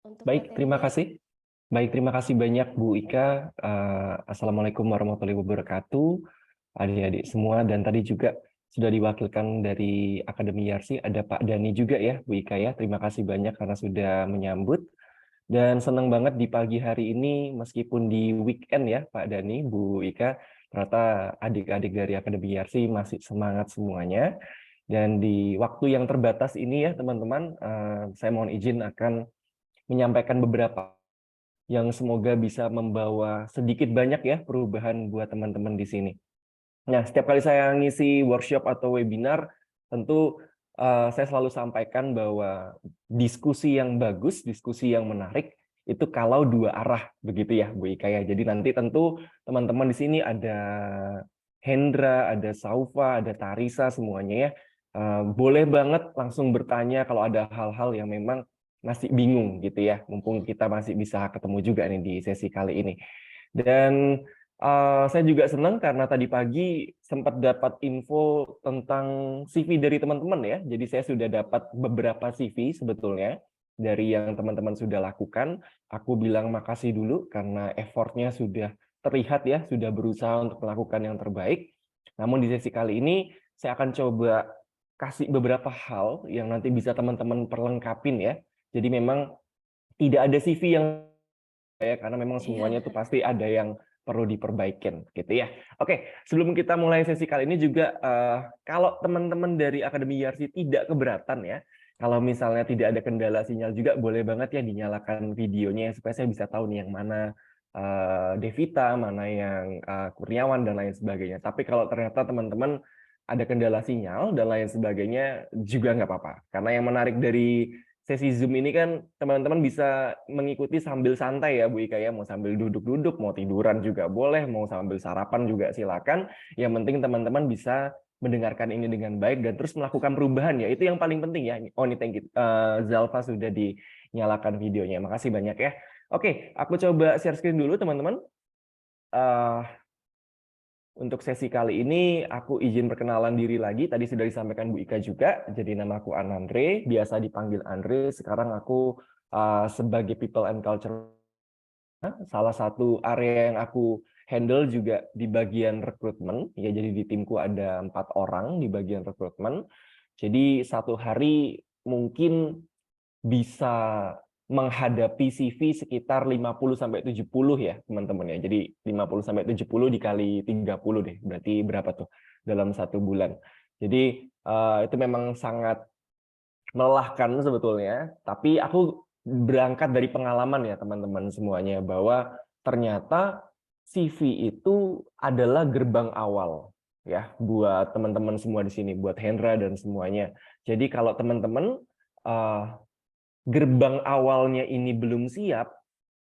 untuk Baik, terima materinya. kasih. Baik, terima kasih banyak Bu Ika. Assalamualaikum warahmatullahi wabarakatuh, adik-adik semua. Dan tadi juga sudah diwakilkan dari Akademi Yarsi, ada Pak Dani juga ya, Bu Ika ya. Terima kasih banyak karena sudah menyambut. Dan senang banget di pagi hari ini, meskipun di weekend ya Pak Dani, Bu Ika, ternyata adik-adik dari Akademi Yarsi masih semangat semuanya. Dan di waktu yang terbatas ini ya teman-teman, saya mohon izin akan menyampaikan beberapa yang semoga bisa membawa sedikit banyak ya perubahan buat teman-teman di sini. Nah, setiap kali saya ngisi workshop atau webinar, tentu saya selalu sampaikan bahwa diskusi yang bagus, diskusi yang menarik, itu kalau dua arah, begitu ya Bu Ika ya. Jadi nanti tentu teman-teman di sini ada Hendra, ada Saufa, ada Tarisa, semuanya ya. Boleh banget langsung bertanya kalau ada hal-hal yang memang masih bingung gitu ya, mumpung kita masih bisa ketemu juga nih di sesi kali ini. Dan saya juga senang karena tadi pagi sempat dapat info tentang CV dari teman-teman ya. Jadi saya sudah dapat beberapa CV sebetulnya dari yang teman-teman sudah lakukan. Aku bilang makasih dulu karena effortnya sudah terlihat ya, sudah berusaha untuk melakukan yang terbaik. Namun di sesi kali ini saya akan coba kasih beberapa hal yang nanti bisa teman-teman perlengkapin ya. Jadi memang tidak ada CV yang ya, karena memang semuanya itu Iya. pasti ada yang perlu diperbaikin gitu ya. Oke, sebelum kita mulai sesi kali ini juga kalau teman-teman dari Akademi Yarsi tidak keberatan ya, kalau misalnya tidak ada kendala sinyal juga boleh banget ya dinyalakan videonya supaya saya bisa tahu nih yang mana Devita, mana yang Kurniawan dan lain sebagainya. Tapi kalau ternyata teman-teman ada kendala sinyal dan lain sebagainya juga nggak apa-apa. Karena yang menarik dari sesi Zoom ini kan teman-teman bisa mengikuti sambil santai ya Bu Ika ya, mau sambil duduk-duduk, mau tiduran juga boleh, mau sambil sarapan juga silakan. Yang penting teman-teman bisa mendengarkan ini dengan baik dan terus melakukan perubahan ya. Itu yang paling penting ya. Oh ini thank you. Zalfa sudah dinyalakan videonya. Makasih banyak ya. Oke, aku coba share screen dulu teman-teman. Untuk sesi kali ini, aku izin perkenalan diri lagi. Tadi sudah disampaikan Bu Ika juga. Jadi nama aku Anandre, biasa dipanggil Andre. Sekarang aku sebagai People and Culture, salah satu area yang aku handle juga di bagian rekrutmen. Ya, jadi di timku ada 4 orang di bagian rekrutmen. Jadi satu hari mungkin bisa menghadapi CV sekitar 50 sampai 70 ya, teman-teman ya. Jadi 50 sampai 70 dikali 30 deh. Berarti berapa tuh dalam satu bulan. Jadi itu memang sangat melelahkan sebetulnya, tapi aku berangkat dari pengalaman ya teman-teman semuanya bahwa ternyata CV itu adalah gerbang awal ya buat teman-teman semua di sini, buat Hendra dan semuanya. Jadi kalau teman-teman gerbang awalnya ini belum siap,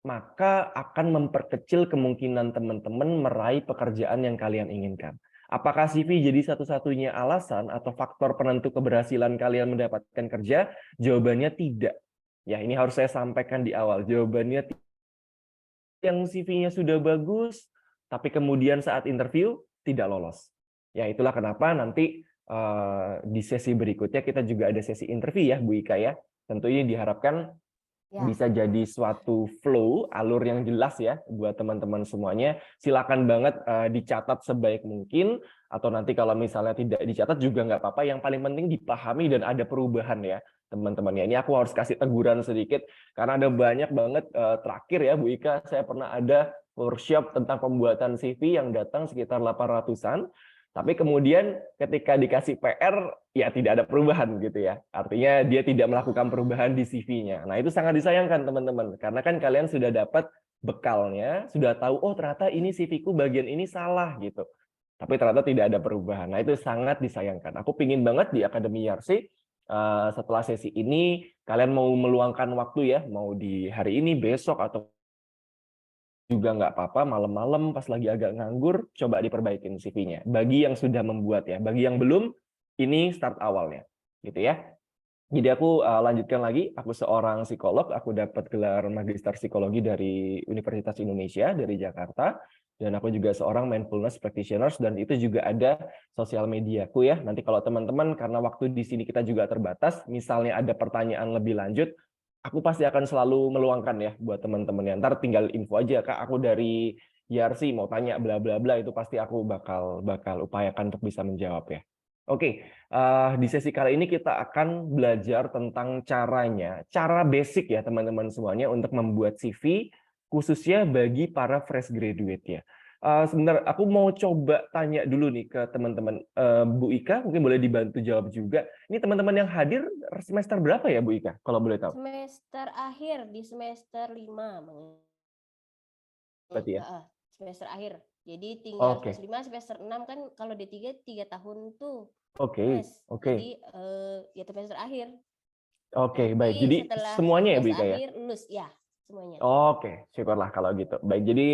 maka akan memperkecil kemungkinan teman-teman meraih pekerjaan yang kalian inginkan. Apakah CV jadi satu-satunya alasan atau faktor penentu keberhasilan kalian mendapatkan kerja? Jawabannya tidak. Ya, ini harus saya sampaikan di awal. Jawabannya yang CV-nya sudah bagus, tapi kemudian saat interview tidak lolos. Ya, itulah kenapa nanti di sesi berikutnya kita juga ada sesi interview ya, Bu Ika ya. Tentu ini diharapkan Ya. bisa jadi suatu flow, alur yang jelas ya buat teman-teman semuanya. Silakan banget dicatat sebaik mungkin, atau nanti kalau misalnya tidak dicatat juga nggak apa-apa. Yang paling penting dipahami dan ada perubahan ya teman-teman ya. Ini aku harus kasih teguran sedikit karena ada banyak banget terakhir ya Bu Ika, saya pernah ada workshop tentang pembuatan CV yang datang sekitar 800-an. Tapi kemudian ketika dikasih PR, ya tidak ada perubahan gitu ya. Artinya dia tidak melakukan perubahan di CV-nya. Nah itu sangat disayangkan teman-teman. Karena kan kalian sudah dapat bekalnya, sudah tahu, oh ternyata ini CV-ku bagian ini salah gitu. Tapi ternyata tidak ada perubahan. Nah itu sangat disayangkan. Aku pingin banget di Akademi Yarsi, setelah sesi ini, kalian mau meluangkan waktu ya, mau di hari ini, besok, atau juga nggak apa-apa, malam-malam pas lagi agak nganggur, coba diperbaikin CV-nya. Bagi yang sudah membuat ya, bagi yang belum, ini start awalnya, gitu ya. Jadi aku lanjutkan lagi, aku seorang psikolog, aku dapat gelar Magister Psikologi dari Universitas Indonesia, dari Jakarta, dan aku juga seorang mindfulness practitioners, dan itu juga ada sosial mediaku ya. Nanti kalau teman-teman, karena waktu di sini kita juga terbatas, misalnya ada pertanyaan lebih lanjut, aku pasti akan selalu meluangkan ya buat teman-teman ya. Ntar tinggal info aja, Kak, aku dari YRC mau tanya bla bla bla, itu pasti aku bakal upayakan untuk bisa menjawab ya. Oke, di sesi kali ini kita akan belajar tentang cara basic ya teman-teman semuanya untuk membuat CV khususnya bagi para fresh graduate ya. Sebentar, aku mau coba tanya dulu nih ke teman-teman. Bu Ika, mungkin boleh dibantu jawab juga. Ini teman-teman yang hadir semester berapa ya, Bu Ika? Kalau boleh tahu. Semester akhir di semester 5. Berarti ya. Semester akhir. Jadi tinggal Oke, semester 5, semester 6 kan kalau D3 3 tahun tuh, oke, Mas. oke, Jadi ya semester akhir. oke, baik. Nanti Jadi setelah semuanya ya, Bu tugas Ika ya? akhir lulus ya semuanya. Oke, syukurlah kalau gitu. Baik, jadi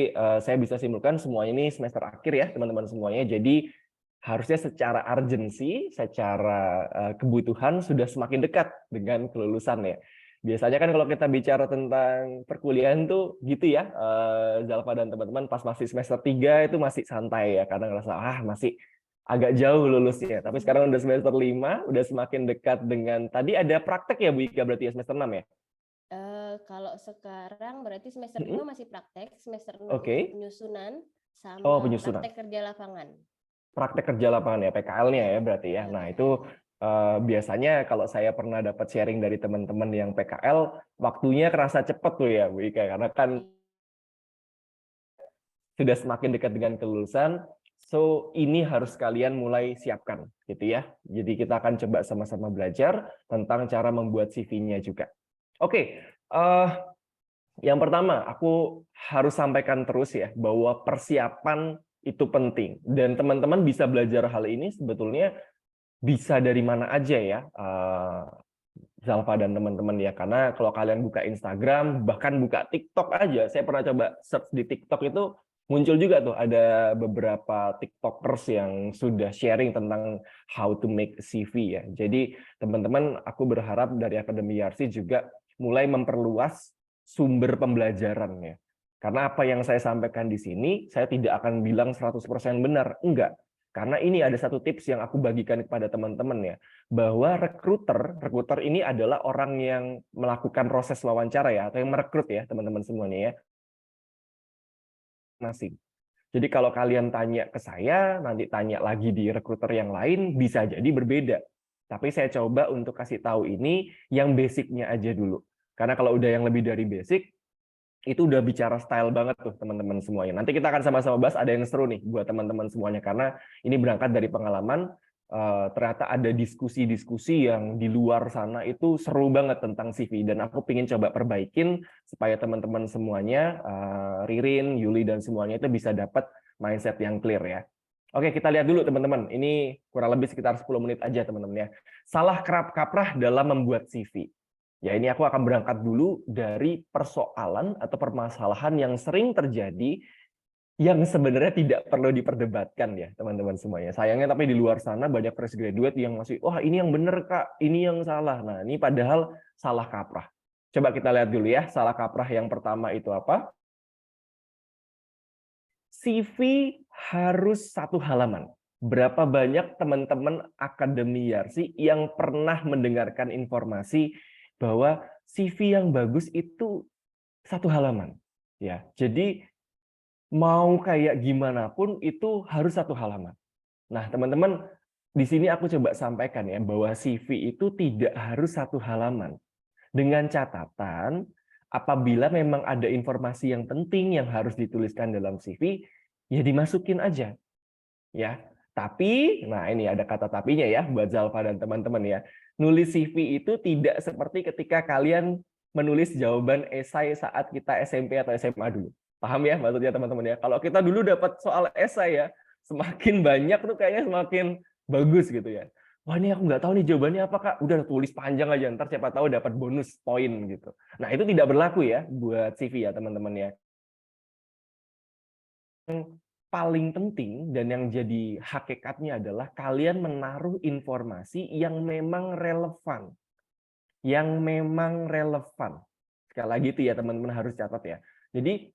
saya bisa simpulkan semuanya ini semester akhir ya, teman-teman semuanya. Jadi harusnya secara urgensi, secara kebutuhan sudah semakin dekat dengan kelulusan ya. Biasanya kan kalau kita bicara tentang perkuliahan tuh gitu ya, Zalfa dan teman-teman pas masih semester 3 itu masih santai ya, karena ngerasa masih agak jauh lulusnya. Tapi sekarang udah semester 5, udah semakin dekat dengan tadi ada praktek ya Bu Ika berarti ya semester 6 ya? Kalau sekarang berarti semester 5 Mm-mm. masih praktek, semester 6 itu Oke. penyusunan Oh, sama penyusunan. praktek kerja lapangan. Praktek kerja lapangan ya, PKL-nya ya Ya, berarti ya. ya Nah, itu PKL. biasanya kalau saya pernah dapat sharing dari teman-teman yang PKL, waktunya kerasa cepet tuh ya, Bu Ika. Karena kan sudah semakin dekat dengan kelulusan, so ini harus kalian mulai siapkan, gitu ya. Jadi kita akan coba sama-sama belajar tentang cara membuat CV-nya juga. Oke, yang pertama, aku harus sampaikan terus ya, bahwa persiapan itu penting. Dan teman-teman bisa belajar hal ini sebetulnya bisa dari mana aja ya, Zalfa dan teman-teman ya. Karena kalau kalian buka Instagram, bahkan buka TikTok aja, saya pernah coba search di TikTok itu, muncul juga tuh ada beberapa TikTokers yang sudah sharing tentang how to make CV ya. Jadi teman-teman, aku berharap dari Akademi Yarsi juga mulai memperluas sumber pembelajaran ya. Karena apa yang saya sampaikan di sini, saya tidak akan bilang 100% benar. Enggak. Karena ini ada satu tips yang aku bagikan kepada teman-teman ya, bahwa rekruter ini adalah orang yang melakukan proses wawancara ya, atau yang merekrut ya, teman-teman semuanya ya. Jadi kalau kalian tanya ke saya, nanti tanya lagi di rekruter yang lain, bisa jadi berbeda. Tapi saya coba untuk kasih tahu ini yang basicnya aja dulu. Karena kalau udah yang lebih dari basic, itu udah bicara style banget tuh teman-teman semuanya. Nanti kita akan sama-sama bahas, ada yang seru nih buat teman-teman semuanya. Karena ini berangkat dari pengalaman, ternyata ada diskusi-diskusi yang di luar sana itu seru banget tentang CV. Dan aku pengen coba perbaikin supaya teman-teman semuanya, Ririn, Yuli, dan semuanya itu bisa dapat mindset yang clear ya. Oke, kita lihat dulu teman-teman. Ini kurang lebih sekitar 10 menit aja teman-teman ya. Salah kerap kaprah dalam membuat CV. Ya, ini aku akan berangkat dulu dari persoalan atau permasalahan yang sering terjadi yang sebenarnya tidak perlu diperdebatkan ya, teman-teman semuanya. Sayangnya tapi di luar sana banyak fresh graduate yang masih, wah ini yang benar Kak, ini yang salah. Nah, ini padahal salah kaprah. Coba kita lihat dulu ya, salah kaprah yang pertama itu apa? CV harus 1 halaman. Berapa banyak teman-teman Akademi Yarsi yang pernah mendengarkan informasi bahwa CV yang bagus itu 1 halaman? Ya, jadi mau kayak gimana pun itu harus 1 halaman. Nah, teman-teman, di sini aku coba sampaikan ya bahwa CV itu tidak harus 1 halaman. Dengan catatan, apabila memang ada informasi yang penting yang harus dituliskan dalam CV, ya dimasukin aja. Ya, tapi, nah ini ada kata tapinya ya buat Zalfa dan teman-teman ya. Nulis CV itu tidak seperti ketika kalian menulis jawaban esai saat kita SMP atau SMA dulu. Paham ya maksudnya teman-teman ya? Kalau kita dulu dapat soal esai ya, semakin banyak tuh kayaknya semakin bagus gitu ya. Wah ini aku nggak tahu nih jawabannya apa Kak. Udah tulis panjang aja, ntar siapa tahu dapat bonus poin gitu. Nah itu tidak berlaku ya buat CV ya teman-teman ya. Paling penting dan yang jadi hakikatnya adalah kalian menaruh informasi yang memang relevan. Yang memang relevan. Sekali lagi itu ya teman-teman harus catat ya. Jadi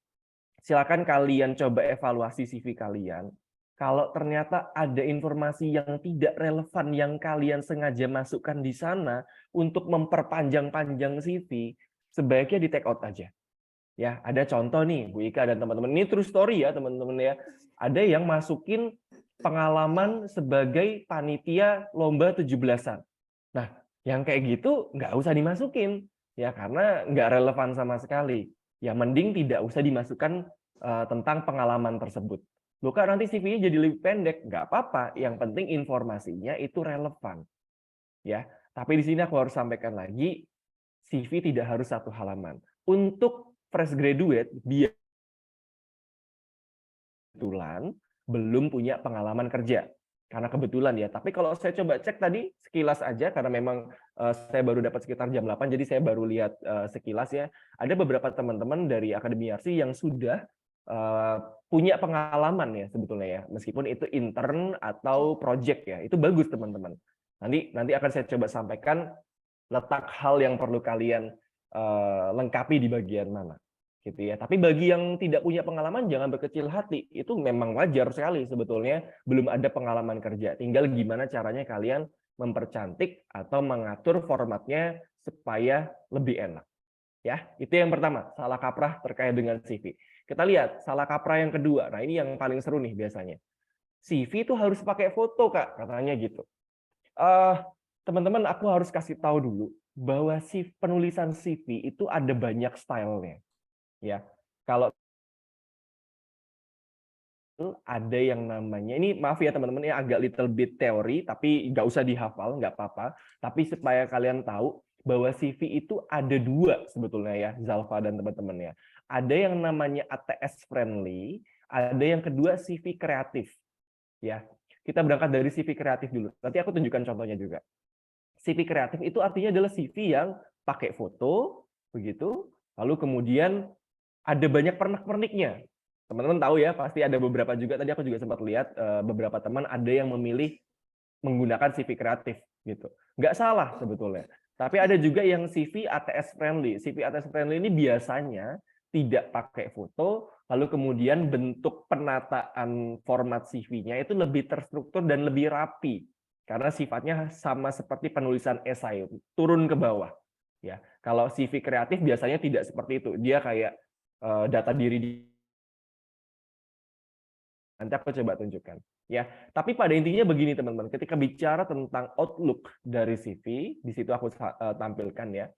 silakan kalian coba evaluasi CV kalian. Kalau ternyata ada informasi yang tidak relevan yang kalian sengaja masukkan di sana untuk memperpanjang-panjang CV, sebaiknya di take out aja. Ya, ada contoh nih Bu Ika dan teman-teman. Ini true story ya teman-teman ya. Ada yang masukin pengalaman sebagai panitia lomba 17-an. Nah, yang kayak gitu nggak usah dimasukin ya karena nggak relevan sama sekali. Ya mending tidak usah dimasukkan tentang pengalaman tersebut. Loh Kak, nanti CV-nya jadi lebih pendek. Nggak apa-apa, yang penting informasinya itu relevan. Ya, tapi di sini aku harus sampaikan lagi, CV tidak harus 1 halaman. Untuk fresh graduate, dia kebetulan belum punya pengalaman kerja. Karena kebetulan ya. Tapi kalau saya coba cek tadi sekilas aja, karena memang saya baru dapat sekitar jam 8, jadi saya baru lihat sekilas ya. Ada beberapa teman-teman dari Akademi Yarsi yang sudah punya pengalaman ya sebetulnya ya. Meskipun itu intern atau project ya. Itu bagus teman-teman. Nanti akan saya coba sampaikan letak hal yang perlu kalian lengkapi di bagian mana. Gitu ya. Tapi bagi yang tidak punya pengalaman jangan berkecil hati. Itu memang wajar sekali sebetulnya belum ada pengalaman kerja. Tinggal gimana caranya kalian mempercantik atau mengatur formatnya supaya lebih enak. Ya, itu yang pertama, salah kaprah terkait dengan CV. Kita lihat salah kaprah yang kedua. Nah, ini yang paling seru nih biasanya. CV itu harus pakai foto, Kak, katanya gitu. Teman-teman, aku harus kasih tahu dulu bahwa penulisan CV itu ada banyak stylenya. Ya, kalau ada yang namanya, ini maaf ya teman-teman, ini agak little bit teori, tapi nggak usah dihafal, nggak apa-apa. Tapi supaya kalian tahu bahwa CV itu ada 2 sebetulnya ya, Zalfa dan teman-teman ya. Ada yang namanya ATS friendly, ada yang kedua CV kreatif. Ya, kita berangkat dari CV kreatif dulu. Nanti aku tunjukkan contohnya juga. CV kreatif itu artinya adalah CV yang pakai foto, begitu, lalu kemudian ada banyak pernak-perniknya. Teman-teman tahu ya, pasti ada beberapa juga, tadi aku juga sempat lihat beberapa teman ada yang memilih menggunakan CV kreatif gitu. Nggak salah sebetulnya. Tapi ada juga yang CV ATS friendly. CV ATS friendly ini biasanya tidak pakai foto, lalu kemudian bentuk penataan format CV-nya itu lebih terstruktur dan lebih rapi. Karena sifatnya sama seperti penulisan esai, turun ke bawah. Ya, kalau CV kreatif biasanya tidak seperti itu. Dia kayak data diri. Nanti aku coba tunjukkan. Ya, tapi pada intinya begini teman-teman, ketika bicara tentang outlook dari CV, di situ aku tampilkan ya.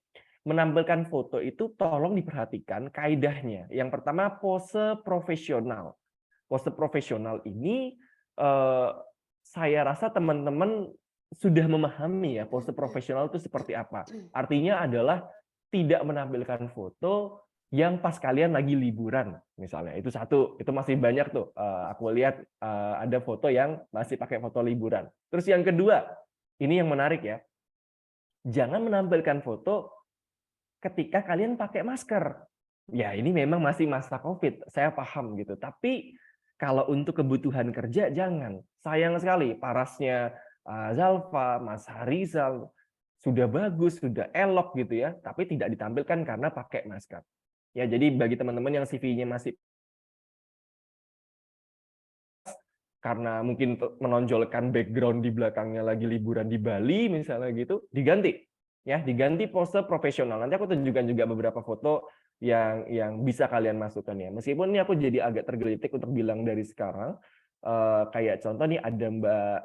Menampilkan foto itu tolong diperhatikan kaidahnya. Yang pertama pose profesional. Pose profesional ini saya rasa teman-teman sudah memahami ya pose profesional itu seperti apa. Artinya adalah tidak menampilkan foto yang pas kalian lagi liburan misalnya. Itu satu, itu masih banyak tuh. Aku lihat ada foto yang masih pakai foto liburan. Terus yang kedua, ini yang menarik ya. Jangan menampilkan foto ketika kalian pakai masker. Ya, ini memang masih masa Covid, saya paham gitu. Tapi kalau untuk kebutuhan kerja jangan. Sayang sekali parasnya Zalfa, Mas Harizal sudah bagus, sudah elok gitu ya, tapi tidak ditampilkan karena pakai masker. Ya, jadi bagi teman-teman yang CV-nya masih karena mungkin menonjolkan background di belakangnya lagi liburan di Bali misalnya gitu, diganti. Ya, diganti pose profesional. Nanti aku tunjukkan juga beberapa foto yang bisa kalian masukkan ya. Meskipun ini aku jadi agak tergelitik untuk bilang dari sekarang. Kayak contoh nih ada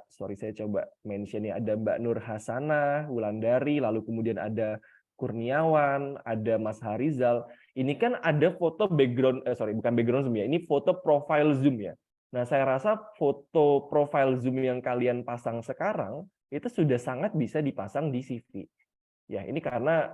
saya coba mention nih, ada Mbak Nur Hasanah, Wulandari, lalu kemudian ada Kurniawan, ada Mas Harizal. Ini kan ada foto background, bukan background Zoom ya, ini foto profile Zoom ya. Nah, saya rasa foto profile Zoom yang kalian pasang sekarang itu sudah sangat bisa dipasang di CV. Ya, ini karena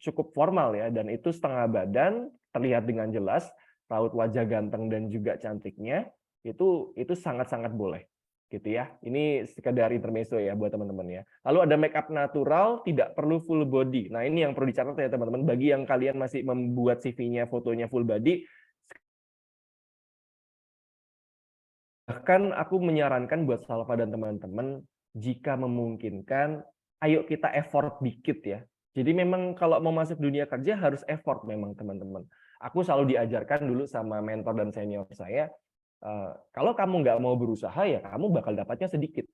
cukup formal ya, dan itu setengah badan, terlihat dengan jelas, raut wajah ganteng dan juga cantiknya, itu sangat-sangat boleh. Gitu ya. Ini sekedar intermezzo ya buat teman-teman ya. Lalu ada make up natural, tidak perlu full body. Nah, ini yang perlu dicatat ya teman-teman. Bagi yang kalian masih membuat CV-nya fotonya full body, bahkan aku menyarankan buat Salva dan teman-teman, jika memungkinkan, ayo kita effort dikit ya. Jadi memang kalau mau masuk dunia kerja harus effort memang teman-teman. Aku selalu diajarkan dulu sama mentor dan senior saya, kalau kamu nggak mau berusaha ya kamu bakal dapatnya sedikit.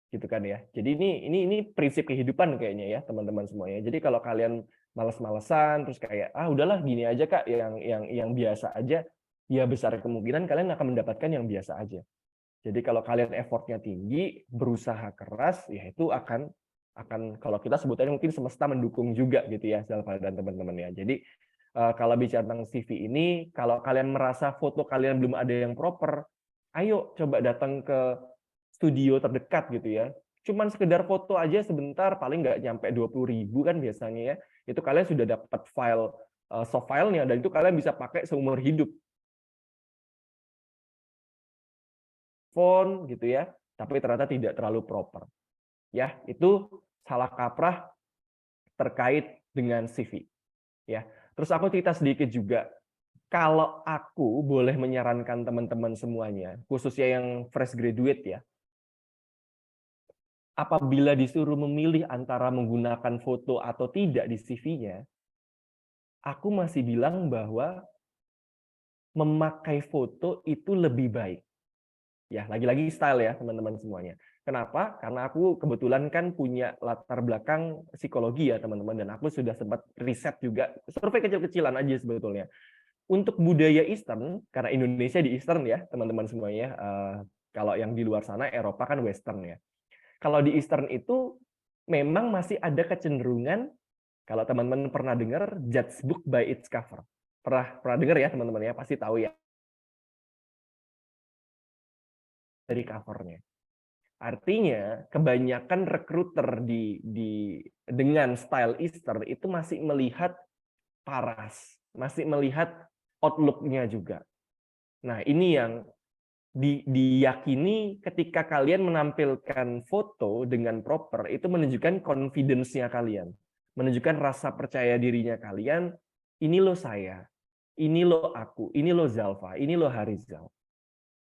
Gitu kan ya. Jadi ini prinsip kehidupan kayaknya ya teman-teman semuanya. Jadi kalau kalian males-malesan, terus kayak udahlah gini aja Kak, yang biasa aja, ya besar kemungkinan kalian akan mendapatkan yang biasa aja. Jadi kalau kalian effortnya tinggi, berusaha keras, ya itu akan kalau kita sebutnya mungkin semesta mendukung juga gitu ya, Zalfa dan teman-teman ya. Jadi kalau bicara tentang CV ini, kalau kalian merasa foto kalian belum ada yang proper, ayo coba datang ke studio terdekat gitu ya. Cuman sekedar foto aja sebentar, paling nggak nyampe 20.000 kan biasanya ya. Itu kalian sudah dapat file soft filenya, dan itu kalian bisa pakai seumur hidup. Font gitu ya, tapi ternyata tidak terlalu proper. Ya, itu salah kaprah terkait dengan CV. Ya, terus aku cerita sedikit juga. Kalau aku boleh menyarankan teman-teman semuanya, khususnya yang fresh graduate ya, apabila disuruh memilih antara menggunakan foto atau tidak di CV-nya, aku masih bilang bahwa memakai foto itu lebih baik. Ya, lagi-lagi style ya teman-teman semuanya. Kenapa? Karena aku kebetulan kan punya latar belakang psikologi ya teman-teman, dan aku sudah sempat riset juga, survei kecil-kecilan aja sebetulnya. Untuk budaya Eastern, karena Indonesia di Eastern ya teman-teman semuanya, kalau yang di luar sana Eropa kan Western ya. Kalau di Eastern itu memang masih ada kecenderungan, kalau teman-teman pernah dengar, judge book by its cover. Pernah dengar ya teman-teman ya, pasti tahu ya dari covernya. Artinya kebanyakan recruiter dengan style Eastern itu masih melihat paras, masih melihat outlook-nya juga. Nah, ini yang diyakini ketika kalian menampilkan foto dengan proper, itu menunjukkan confidence-nya kalian, menunjukkan rasa percaya dirinya kalian, ini lo saya, ini lo aku, ini lo Zalfa, ini lo Harizal.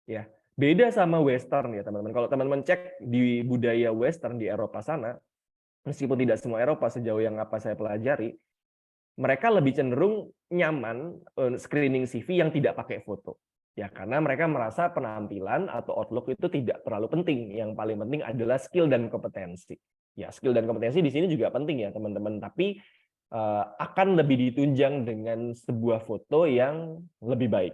Ya, beda sama Western ya teman-teman. Kalau teman-teman cek di budaya Western di Eropa sana, meskipun tidak semua Eropa sejauh yang apa saya pelajari, mereka lebih cenderung nyaman screening CV yang tidak pakai foto. Ya, karena mereka merasa penampilan atau outlook itu tidak terlalu penting. Yang paling penting adalah skill dan kompetensi. Ya, skill dan kompetensi di sini juga penting ya, teman-teman. Tapi akan lebih ditunjang dengan sebuah foto yang lebih baik.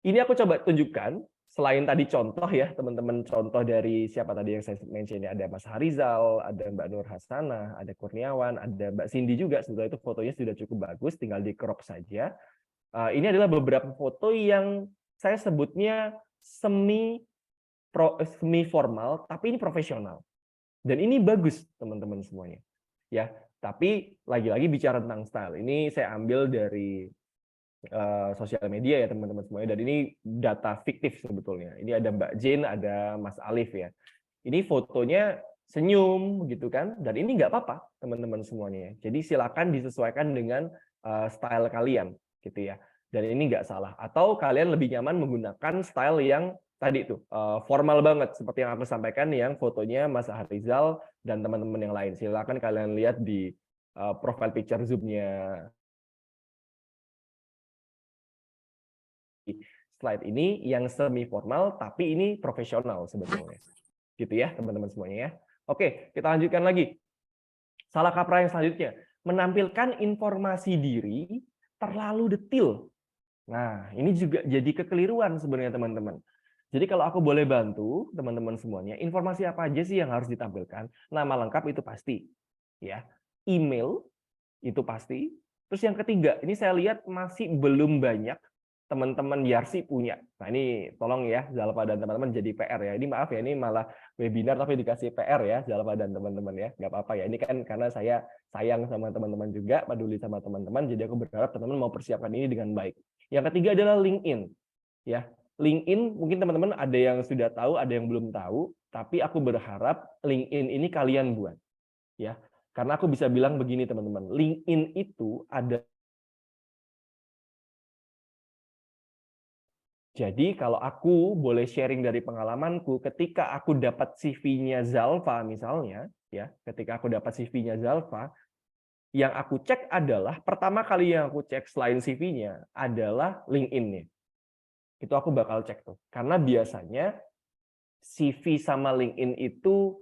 Ini aku coba tunjukkan, selain tadi contoh ya, teman-teman, contoh dari siapa tadi yang saya mention, ada Mas Harizal, ada Mbak Nur Hasanah, ada Kurniawan, ada Mbak Cindy juga, sebetulnya itu fotonya sudah cukup bagus, tinggal di crop saja. Ini adalah beberapa foto yang saya sebutnya semi formal, tapi ini profesional. Dan ini bagus, teman-teman semuanya. Ya, tapi lagi-lagi bicara tentang style, ini saya ambil dari sosial media ya teman-teman semuanya, dan ini data fiktif sebetulnya. Ini ada Mbak Jane, ada Mas Alif ya. Ini fotonya senyum gitu kan, dan ini nggak apa-apa teman-teman semuanya. Jadi silakan disesuaikan dengan style kalian gitu ya. Dan ini nggak salah. Atau kalian lebih nyaman menggunakan style yang tadi tuh formal banget seperti yang aku sampaikan, yang fotonya Mas Harizal dan teman-teman yang lain. Silakan kalian lihat di profile picture Zoom-nya slide ini, yang semi formal tapi ini profesional sebetulnya. Gitu ya, teman-teman semuanya ya. Oke, kita lanjutkan lagi. Salah kaprah yang selanjutnya, menampilkan informasi diri terlalu detail. Nah, ini juga jadi kekeliruan sebenarnya teman-teman. Jadi kalau aku boleh bantu teman-teman semuanya, informasi apa aja sih yang harus ditampilkan? Nama lengkap itu pasti, ya. Email itu pasti. Terus yang ketiga, ini saya lihat masih belum banyak teman-teman Yarsi punya. Nah, ini tolong ya Zalfa dan teman-teman jadi PR ya. Ini maaf ya, ini malah webinar tapi dikasih PR ya Zalfa dan teman-teman ya. Nggak apa-apa ya. Ini kan karena saya sayang sama teman-teman juga, peduli sama teman-teman, jadi aku berharap teman-teman mau persiapkan ini dengan baik. Yang ketiga adalah LinkedIn. Ya, LinkedIn mungkin teman-teman ada yang sudah tahu, ada yang belum tahu, tapi aku berharap LinkedIn ini kalian buat. Ya, karena aku bisa bilang begini teman-teman, LinkedIn itu ada. Jadi kalau aku boleh sharing dari pengalamanku, ketika aku dapat CV-nya Zalfa misalnya, ya, ketika aku dapat CV-nya Zalfa, yang aku cek adalah, pertama kali yang aku cek selain CV-nya adalah LinkedIn-nya. Itu aku bakal cek tuh. Karena biasanya CV sama LinkedIn itu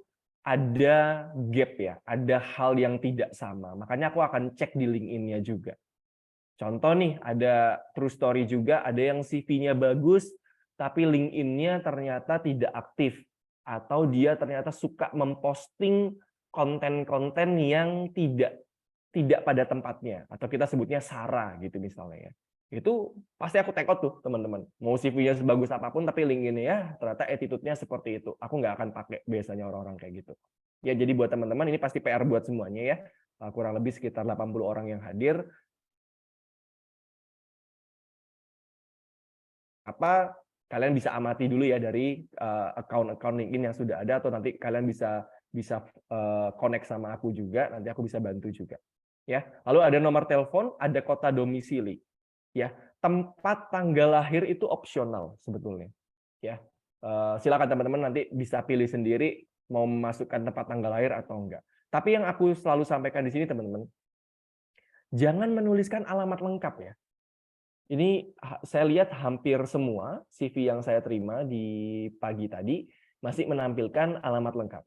ada gap ya, ada hal yang tidak sama. Makanya aku akan cek di LinkedIn-nya juga. Contoh nih, ada true story juga, ada yang CV-nya bagus, tapi LinkedIn-nya ternyata tidak aktif. Atau dia ternyata suka memposting konten-konten yang tidak pada tempatnya. Atau kita sebutnya SARA gitu misalnya ya. Itu pasti aku take out tuh teman-teman. Mau CV-nya sebagus apapun, tapi LinkedIn-nya ya ternyata attitude-nya seperti itu. Aku nggak akan pakai biasanya orang-orang kayak gitu. Ya jadi buat teman-teman, ini pasti PR buat semuanya ya. Kurang lebih sekitar 80 orang yang hadir. Apa kalian bisa amati dulu ya dari account LinkedIn yang sudah ada, atau nanti kalian bisa connect sama aku juga, nanti aku bisa bantu juga ya. Lalu ada nomor telepon, ada kota domisili ya. Tempat tanggal lahir itu opsional sebetulnya ya. Silakan teman-teman nanti bisa pilih sendiri mau memasukkan tempat tanggal lahir atau enggak. Tapi yang aku selalu sampaikan di sini teman-teman, jangan menuliskan alamat lengkap ya. Ini saya lihat hampir semua CV yang saya terima di pagi tadi masih menampilkan alamat lengkap.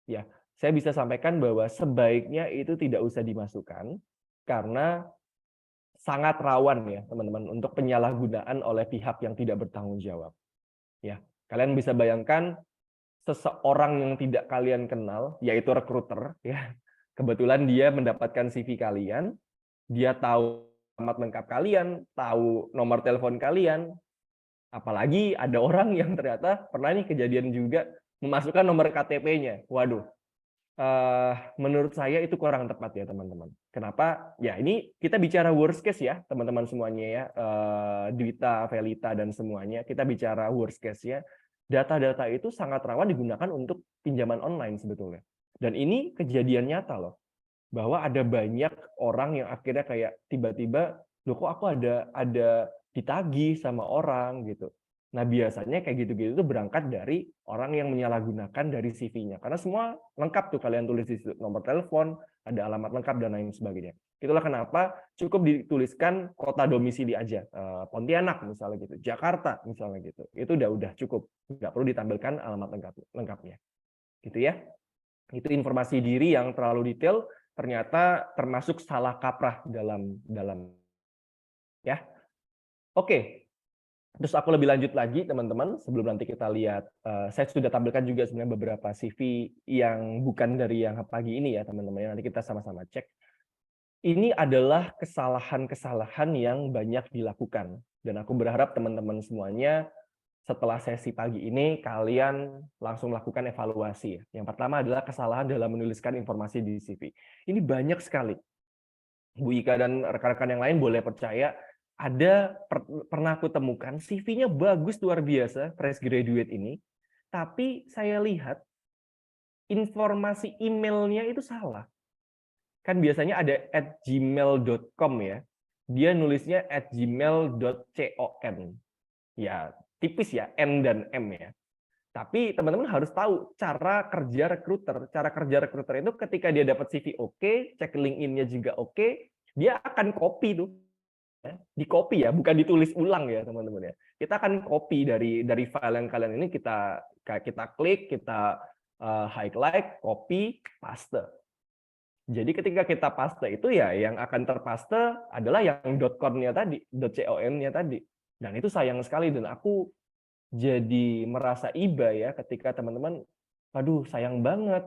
Ya, saya bisa sampaikan bahwa sebaiknya itu tidak usah dimasukkan karena sangat rawan ya teman-teman untuk penyalahgunaan oleh pihak yang tidak bertanggung jawab. Ya, kalian bisa bayangkan seseorang yang tidak kalian kenal, yaitu rekruter, ya, kebetulan dia mendapatkan CV kalian, dia tahu alamat lengkap kalian, tahu nomor telepon kalian, apalagi ada orang yang ternyata pernah nih kejadian juga memasukkan nomor KTP-nya. Waduh, menurut saya itu kurang tepat ya teman-teman. Kenapa? Ya ini kita bicara worst case ya teman-teman semuanya ya, Dwita, Velita dan semuanya. Kita bicara worst case ya. Data-data itu sangat rawan digunakan untuk pinjaman online sebetulnya. Dan ini kejadian nyata loh, bahwa ada banyak orang yang akhirnya kayak tiba-tiba, loh kok aku ada ditagih sama orang gitu. Nah biasanya kayak gitu-gitu itu berangkat dari orang yang menyalahgunakan dari CV-nya. Karena semua lengkap tuh kalian tulis di situ, nomor telepon, ada alamat lengkap dan lain sebagainya. Itulah kenapa cukup dituliskan kota domisili aja, Pontianak misalnya gitu, Jakarta misalnya gitu. Itu udah cukup, nggak perlu ditampilkan alamat lengkapnya. Gitu ya. Itu informasi diri yang terlalu detail ternyata termasuk salah kaprah dalam ya. Oke. Terus aku lebih lanjut lagi teman-teman, sebelum nanti kita lihat, saya sudah tampilkan juga sebenarnya beberapa CV yang bukan dari yang pagi ini ya teman-teman, nanti kita sama-sama cek. Ini adalah kesalahan-kesalahan yang banyak dilakukan, dan aku berharap teman-teman semuanya setelah sesi pagi ini kalian langsung melakukan evaluasi. Yang pertama adalah kesalahan dalam menuliskan informasi di CV. Ini banyak sekali. Bu Ika dan rekan-rekan yang lain boleh percaya, pernah aku temukan CV-nya bagus luar biasa, fresh graduate ini, tapi saya lihat informasi emailnya itu salah. Kan biasanya ada @gmail.com ya, dia nulisnya @gmail.com. Ya, tipis ya, N dan M ya. Tapi teman-teman harus tahu cara kerja rekruter. Cara kerja rekruter itu ketika dia dapat CV oke, cek LinkedIn-nya juga oke, dia akan copy tuh. Di copy ya, bukan ditulis ulang ya teman-teman ya. Kita akan copy dari file yang kalian ini, kita klik, kita highlight, copy, paste. Jadi ketika kita paste itu ya yang akan terpaste adalah yang .com-nya tadi, .com-nya tadi. Dan itu sayang sekali, dan aku jadi merasa iba ya ketika teman-teman, aduh sayang banget,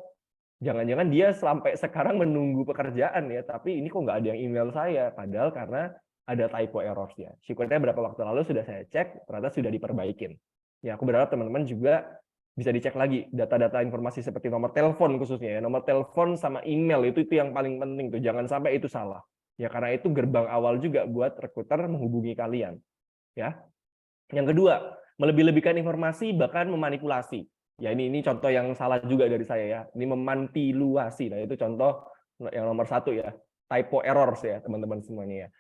jangan-jangan dia sampai sekarang menunggu pekerjaan ya, tapi ini kok nggak ada yang email saya, padahal karena ada typo errors-nya. Syukurnya beberapa waktu lalu sudah saya cek, ternyata sudah diperbaikin. Ya, aku berharap teman-teman juga bisa dicek lagi data-data informasi seperti nomor telepon khususnya ya, nomor telepon sama email itu yang paling penting tuh, jangan sampai itu salah. Ya karena itu gerbang awal juga buat rekruter menghubungi kalian. Ya. Yang kedua, melebih-lebihkan informasi bahkan memanipulasi. Ya ini contoh yang salah juga dari saya ya. Ini memanipulasi. Nah itu contoh yang nomor 1 ya. Typo errors ya teman-teman semuanya ya.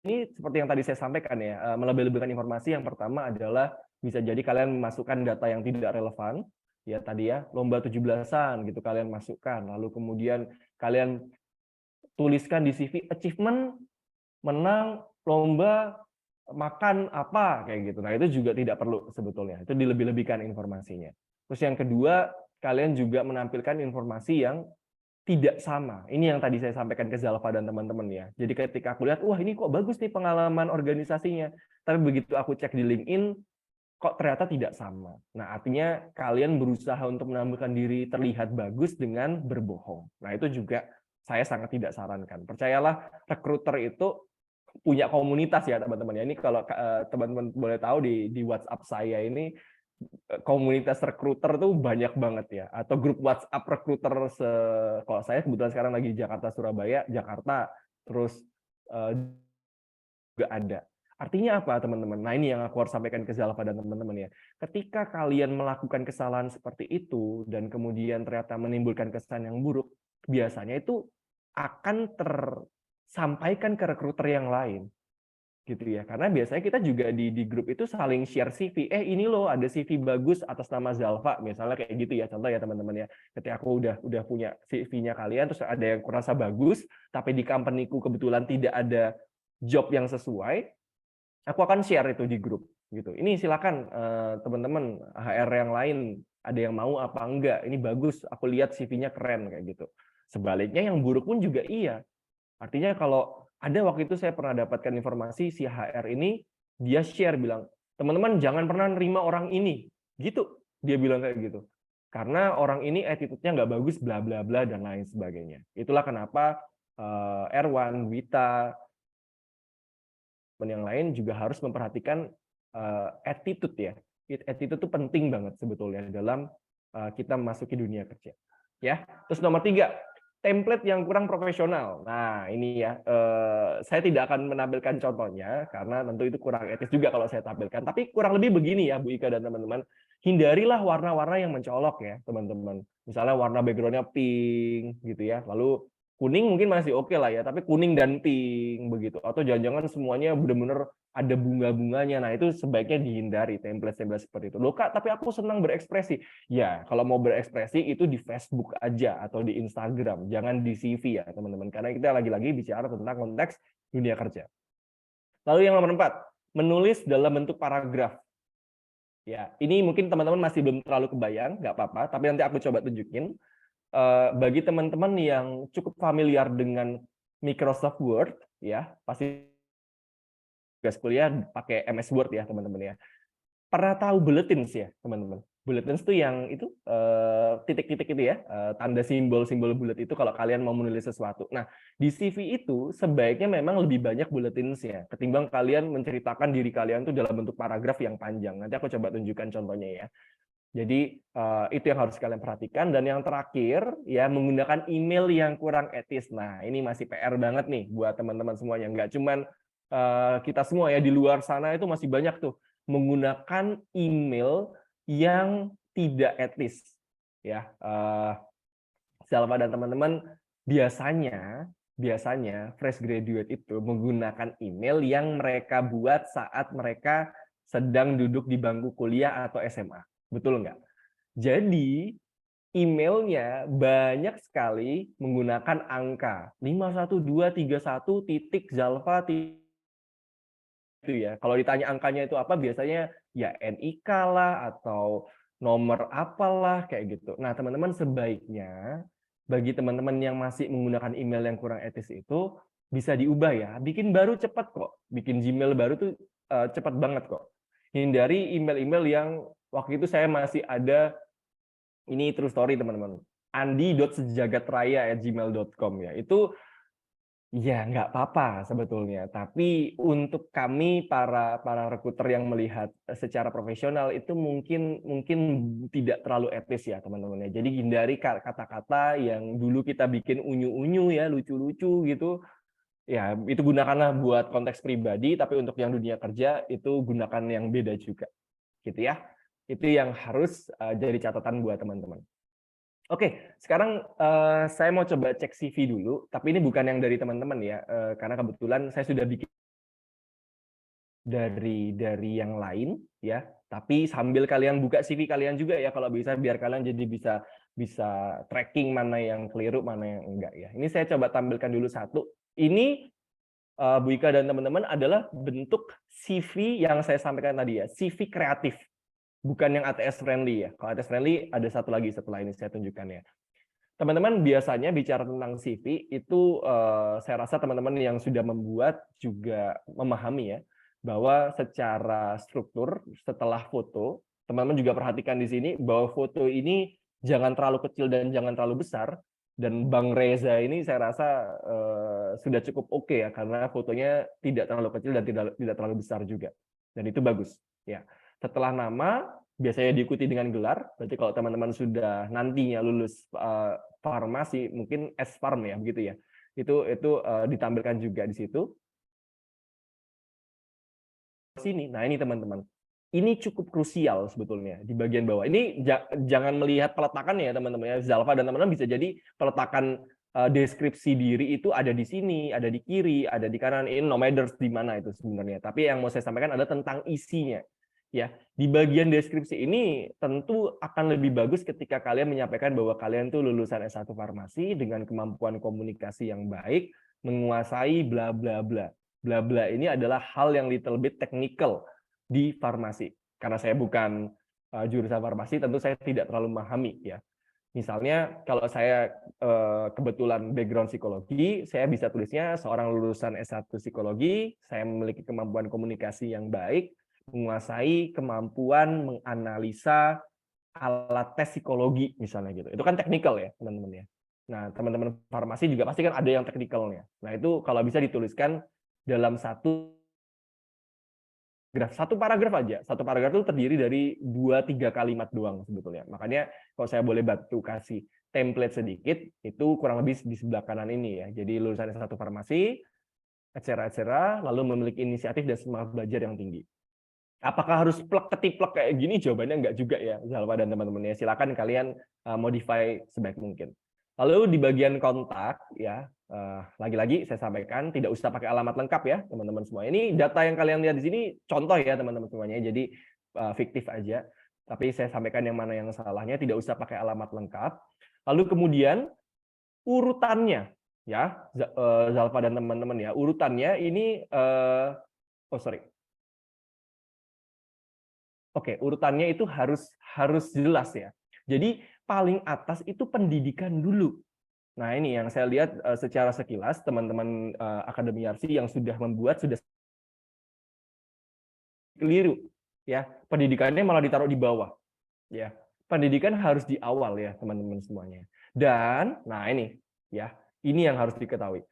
Ini seperti yang tadi saya sampaikan ya. Melebih-lebihkan informasi yang pertama adalah bisa jadi kalian memasukkan data yang tidak relevan. Ya tadi ya, lomba 17-an gitu kalian masukkan. Lalu kemudian kalian tuliskan di CV achievement menang lomba makan apa kayak gitu. Nah, itu juga tidak perlu sebetulnya. Itu dilebih-lebihkan informasinya. Terus yang kedua, kalian juga menampilkan informasi yang tidak sama. Ini yang tadi saya sampaikan ke Zalfa dan teman-teman ya. Jadi ketika aku lihat, wah ini kok bagus nih pengalaman organisasinya. Tapi begitu aku cek di LinkedIn, kok ternyata tidak sama. Nah, artinya kalian berusaha untuk menampilkan diri terlihat bagus dengan berbohong. Nah, itu juga saya sangat tidak sarankan. Percayalah, rekruter itu punya komunitas ya teman-teman. Ini kalau teman-teman boleh tahu di WhatsApp saya ini, komunitas rekruter tuh banyak banget ya, atau grup WhatsApp rekruter kalau saya kebetulan sekarang lagi di Jakarta, Surabaya, Jakarta, terus juga ada. Artinya apa teman-teman? Nah ini yang aku harus sampaikan ke Zalfa dan teman-teman ya. Ketika kalian melakukan kesalahan seperti itu dan kemudian ternyata menimbulkan kesan yang buruk, biasanya itu akan tersampaikan ke rekruter yang lain. Gitu ya, karena biasanya kita juga di grup itu saling share CV. Ini loh ada CV bagus atas nama Zalfa, misalnya kayak gitu ya, contoh ya teman-teman ya. Ketika aku udah punya CV-nya kalian, terus ada yang kurasa bagus, tapi di company-ku kebetulan tidak ada job yang sesuai, aku akan share itu di grup. Gitu. Ini silakan teman-teman HR yang lain ada yang mau apa enggak? Ini bagus, aku lihat CV-nya keren kayak gitu. Sebaliknya yang buruk pun juga iya. Artinya kalau ada waktu itu saya pernah dapatkan informasi si HR ini dia share bilang, teman-teman jangan pernah nerima orang ini, gitu dia bilang kayak gitu, karena orang ini attitude-nya nggak bagus, bla bla bla dan lain sebagainya. Itulah kenapa Erwan, Wita, dan yang lain juga harus memperhatikan attitude ya. Attitude itu penting banget sebetulnya dalam kita memasuki dunia kerja. Ya, terus nomor 3. Template yang kurang profesional. Nah, ini ya, saya tidak akan menampilkan contohnya, karena tentu itu kurang etis juga kalau saya tampilkan. Tapi kurang lebih begini ya, Bu Ika dan teman-teman. Hindarilah warna-warna yang mencolok ya, teman-teman. Misalnya warna background-nya pink, gitu ya. Lalu kuning mungkin masih oke lah ya, tapi kuning dan pink, begitu. Atau jangan-jangan semuanya benar-benar ada bunga-bunganya. Nah, itu sebaiknya dihindari template-template seperti itu. Loh Kak, tapi aku senang berekspresi. Ya, kalau mau berekspresi itu di Facebook aja atau di Instagram, jangan di CV ya, teman-teman. Karena kita lagi-lagi bicara tentang konteks dunia kerja. Lalu yang nomor 4, menulis dalam bentuk paragraf. Ya, ini mungkin teman-teman masih belum terlalu kebayang, nggak apa-apa, tapi nanti aku coba tunjukin. Bagi teman-teman yang cukup familiar dengan Microsoft Word, ya pasti tugas kuliah pakai MS Word ya, teman-teman ya. Pernah tahu bulletins ya, teman-teman? Bulletins itu yang itu titik-titik itu ya, tanda simbol-simbol bullet itu kalau kalian mau menulis sesuatu. Nah, di CV itu sebaiknya memang lebih banyak bulletinsnya ketimbang kalian menceritakan diri kalian itu dalam bentuk paragraf yang panjang. Nanti aku coba tunjukkan contohnya ya. Jadi itu yang harus kalian perhatikan. Dan yang terakhir ya, menggunakan email yang kurang etis. Nah, ini masih PR banget nih buat teman-teman semuanya. Nggak cuman kita semua ya, di luar sana itu masih banyak tuh menggunakan email yang tidak etis ya. Zalfa dan teman-teman, biasanya fresh graduate itu menggunakan email yang mereka buat saat mereka sedang duduk di bangku kuliah atau SMA. Betul nggak? Jadi emailnya banyak sekali menggunakan angka 51231 titik Zalfa itu ya. Kalau ditanya angkanya itu apa, biasanya ya NIK lah atau nomor apalah kayak gitu. Nah, teman-teman sebaiknya bagi teman-teman yang masih menggunakan email yang kurang etis itu bisa diubah ya. Bikin baru cepat kok. Bikin Gmail baru tuh cepat banget kok. Hindari email-email yang waktu itu saya masih ada, ini true story teman-teman, andi.sejagatraya@gmail.com ya. Itu ya nggak apa-apa sebetulnya, tapi untuk kami para rekruter yang melihat secara profesional itu mungkin tidak terlalu etis ya teman-teman ya. Jadi hindari kata-kata yang dulu kita bikin unyu-unyu ya, lucu-lucu gitu. Ya, itu gunakanlah buat konteks pribadi, tapi untuk yang dunia kerja itu gunakan yang beda juga. Gitu ya. Itu yang harus jadi catatan buat teman-teman. Oke, sekarang saya mau coba cek CV dulu, tapi ini bukan yang dari teman-teman ya, karena kebetulan saya sudah bikin dari yang lain ya. Tapi sambil kalian buka CV kalian juga ya, kalau bisa, biar kalian jadi bisa tracking mana yang keliru, mana yang enggak ya. Ini saya coba tampilkan dulu satu. Ini Bu Ika dan teman-teman adalah bentuk CV yang saya sampaikan tadi ya, CV kreatif. bukan yang ATS friendly ya. Kalau ATS friendly ada satu lagi setelah ini saya tunjukkan ya. Teman-teman biasanya bicara tentang CV itu saya rasa teman-teman yang sudah membuat juga memahami ya bahwa secara struktur setelah foto, teman-teman juga perhatikan di sini bahwa foto ini jangan terlalu kecil dan jangan terlalu besar. Dan Bang Reza ini saya rasa sudah cukup oke ya karena fotonya tidak terlalu kecil dan tidak terlalu besar juga. Dan itu bagus ya. Setelah nama biasanya diikuti dengan gelar. Berarti kalau teman-teman sudah nantinya lulus farmasi, mungkin S-Farm ya begitu ya. Itu ditampilkan juga di situ. Sini. Nah, ini teman-teman. Ini cukup krusial sebetulnya di bagian bawah. Ini jangan melihat peletakan ya teman-teman ya. Zalfa dan teman-teman bisa jadi peletakan deskripsi diri itu ada di sini, ada di kiri, ada di kanan. Ini no matters di mana itu sebenarnya. Tapi yang mau saya sampaikan adalah tentang isinya. Ya, di bagian deskripsi ini tentu akan lebih bagus ketika kalian menyampaikan bahwa kalian tuh lulusan S1 farmasi dengan kemampuan komunikasi yang baik, menguasai bla bla bla. Bla bla ini adalah hal yang little bit technical di farmasi. Karena saya bukan jurusan farmasi, tentu saya tidak terlalu memahami ya. Misalnya kalau saya kebetulan background psikologi, saya bisa tulisnya seorang lulusan S1 psikologi, saya memiliki kemampuan komunikasi yang baik, menguasai kemampuan menganalisa alat tes psikologi misalnya gitu. Itu kan teknikal ya, teman-teman ya. Nah, teman-teman farmasi juga pasti kan ada yang teknikalnya. Nah, itu kalau bisa dituliskan dalam satu paragraf aja. Satu paragraf itu terdiri dari 2-3 kalimat doang sebetulnya. Makanya kalau saya boleh bantu kasih template sedikit, itu kurang lebih di sebelah kanan ini ya. Jadi lulusan S1 farmasi, etc., lalu memiliki inisiatif dan semangat belajar yang tinggi. Apakah harus plek-ketiplek kayak gini? Jawabannya enggak juga ya, Zalfa dan teman-teman ya. Silakan kalian modify sebaik mungkin. Lalu di bagian kontak ya, lagi-lagi saya sampaikan tidak usah pakai alamat lengkap ya teman-teman semua. Ini data yang kalian lihat di sini contoh ya teman-teman semuanya. Jadi fiktif aja. Tapi saya sampaikan yang mana yang salahnya, tidak usah pakai alamat lengkap. Lalu kemudian urutannya ya, Zalfa dan teman-teman ya, urutannya ini Oke, urutannya itu harus jelas ya. Jadi paling atas itu pendidikan dulu. Nah, ini yang saya lihat secara sekilas teman-teman Akademi Yarsi yang sudah membuat sudah keliru ya. Pendidikannya malah ditaruh di bawah. Ya. Pendidikan harus di awal ya, teman-teman semuanya. Dan nah ini ya, ini yang harus diketahui.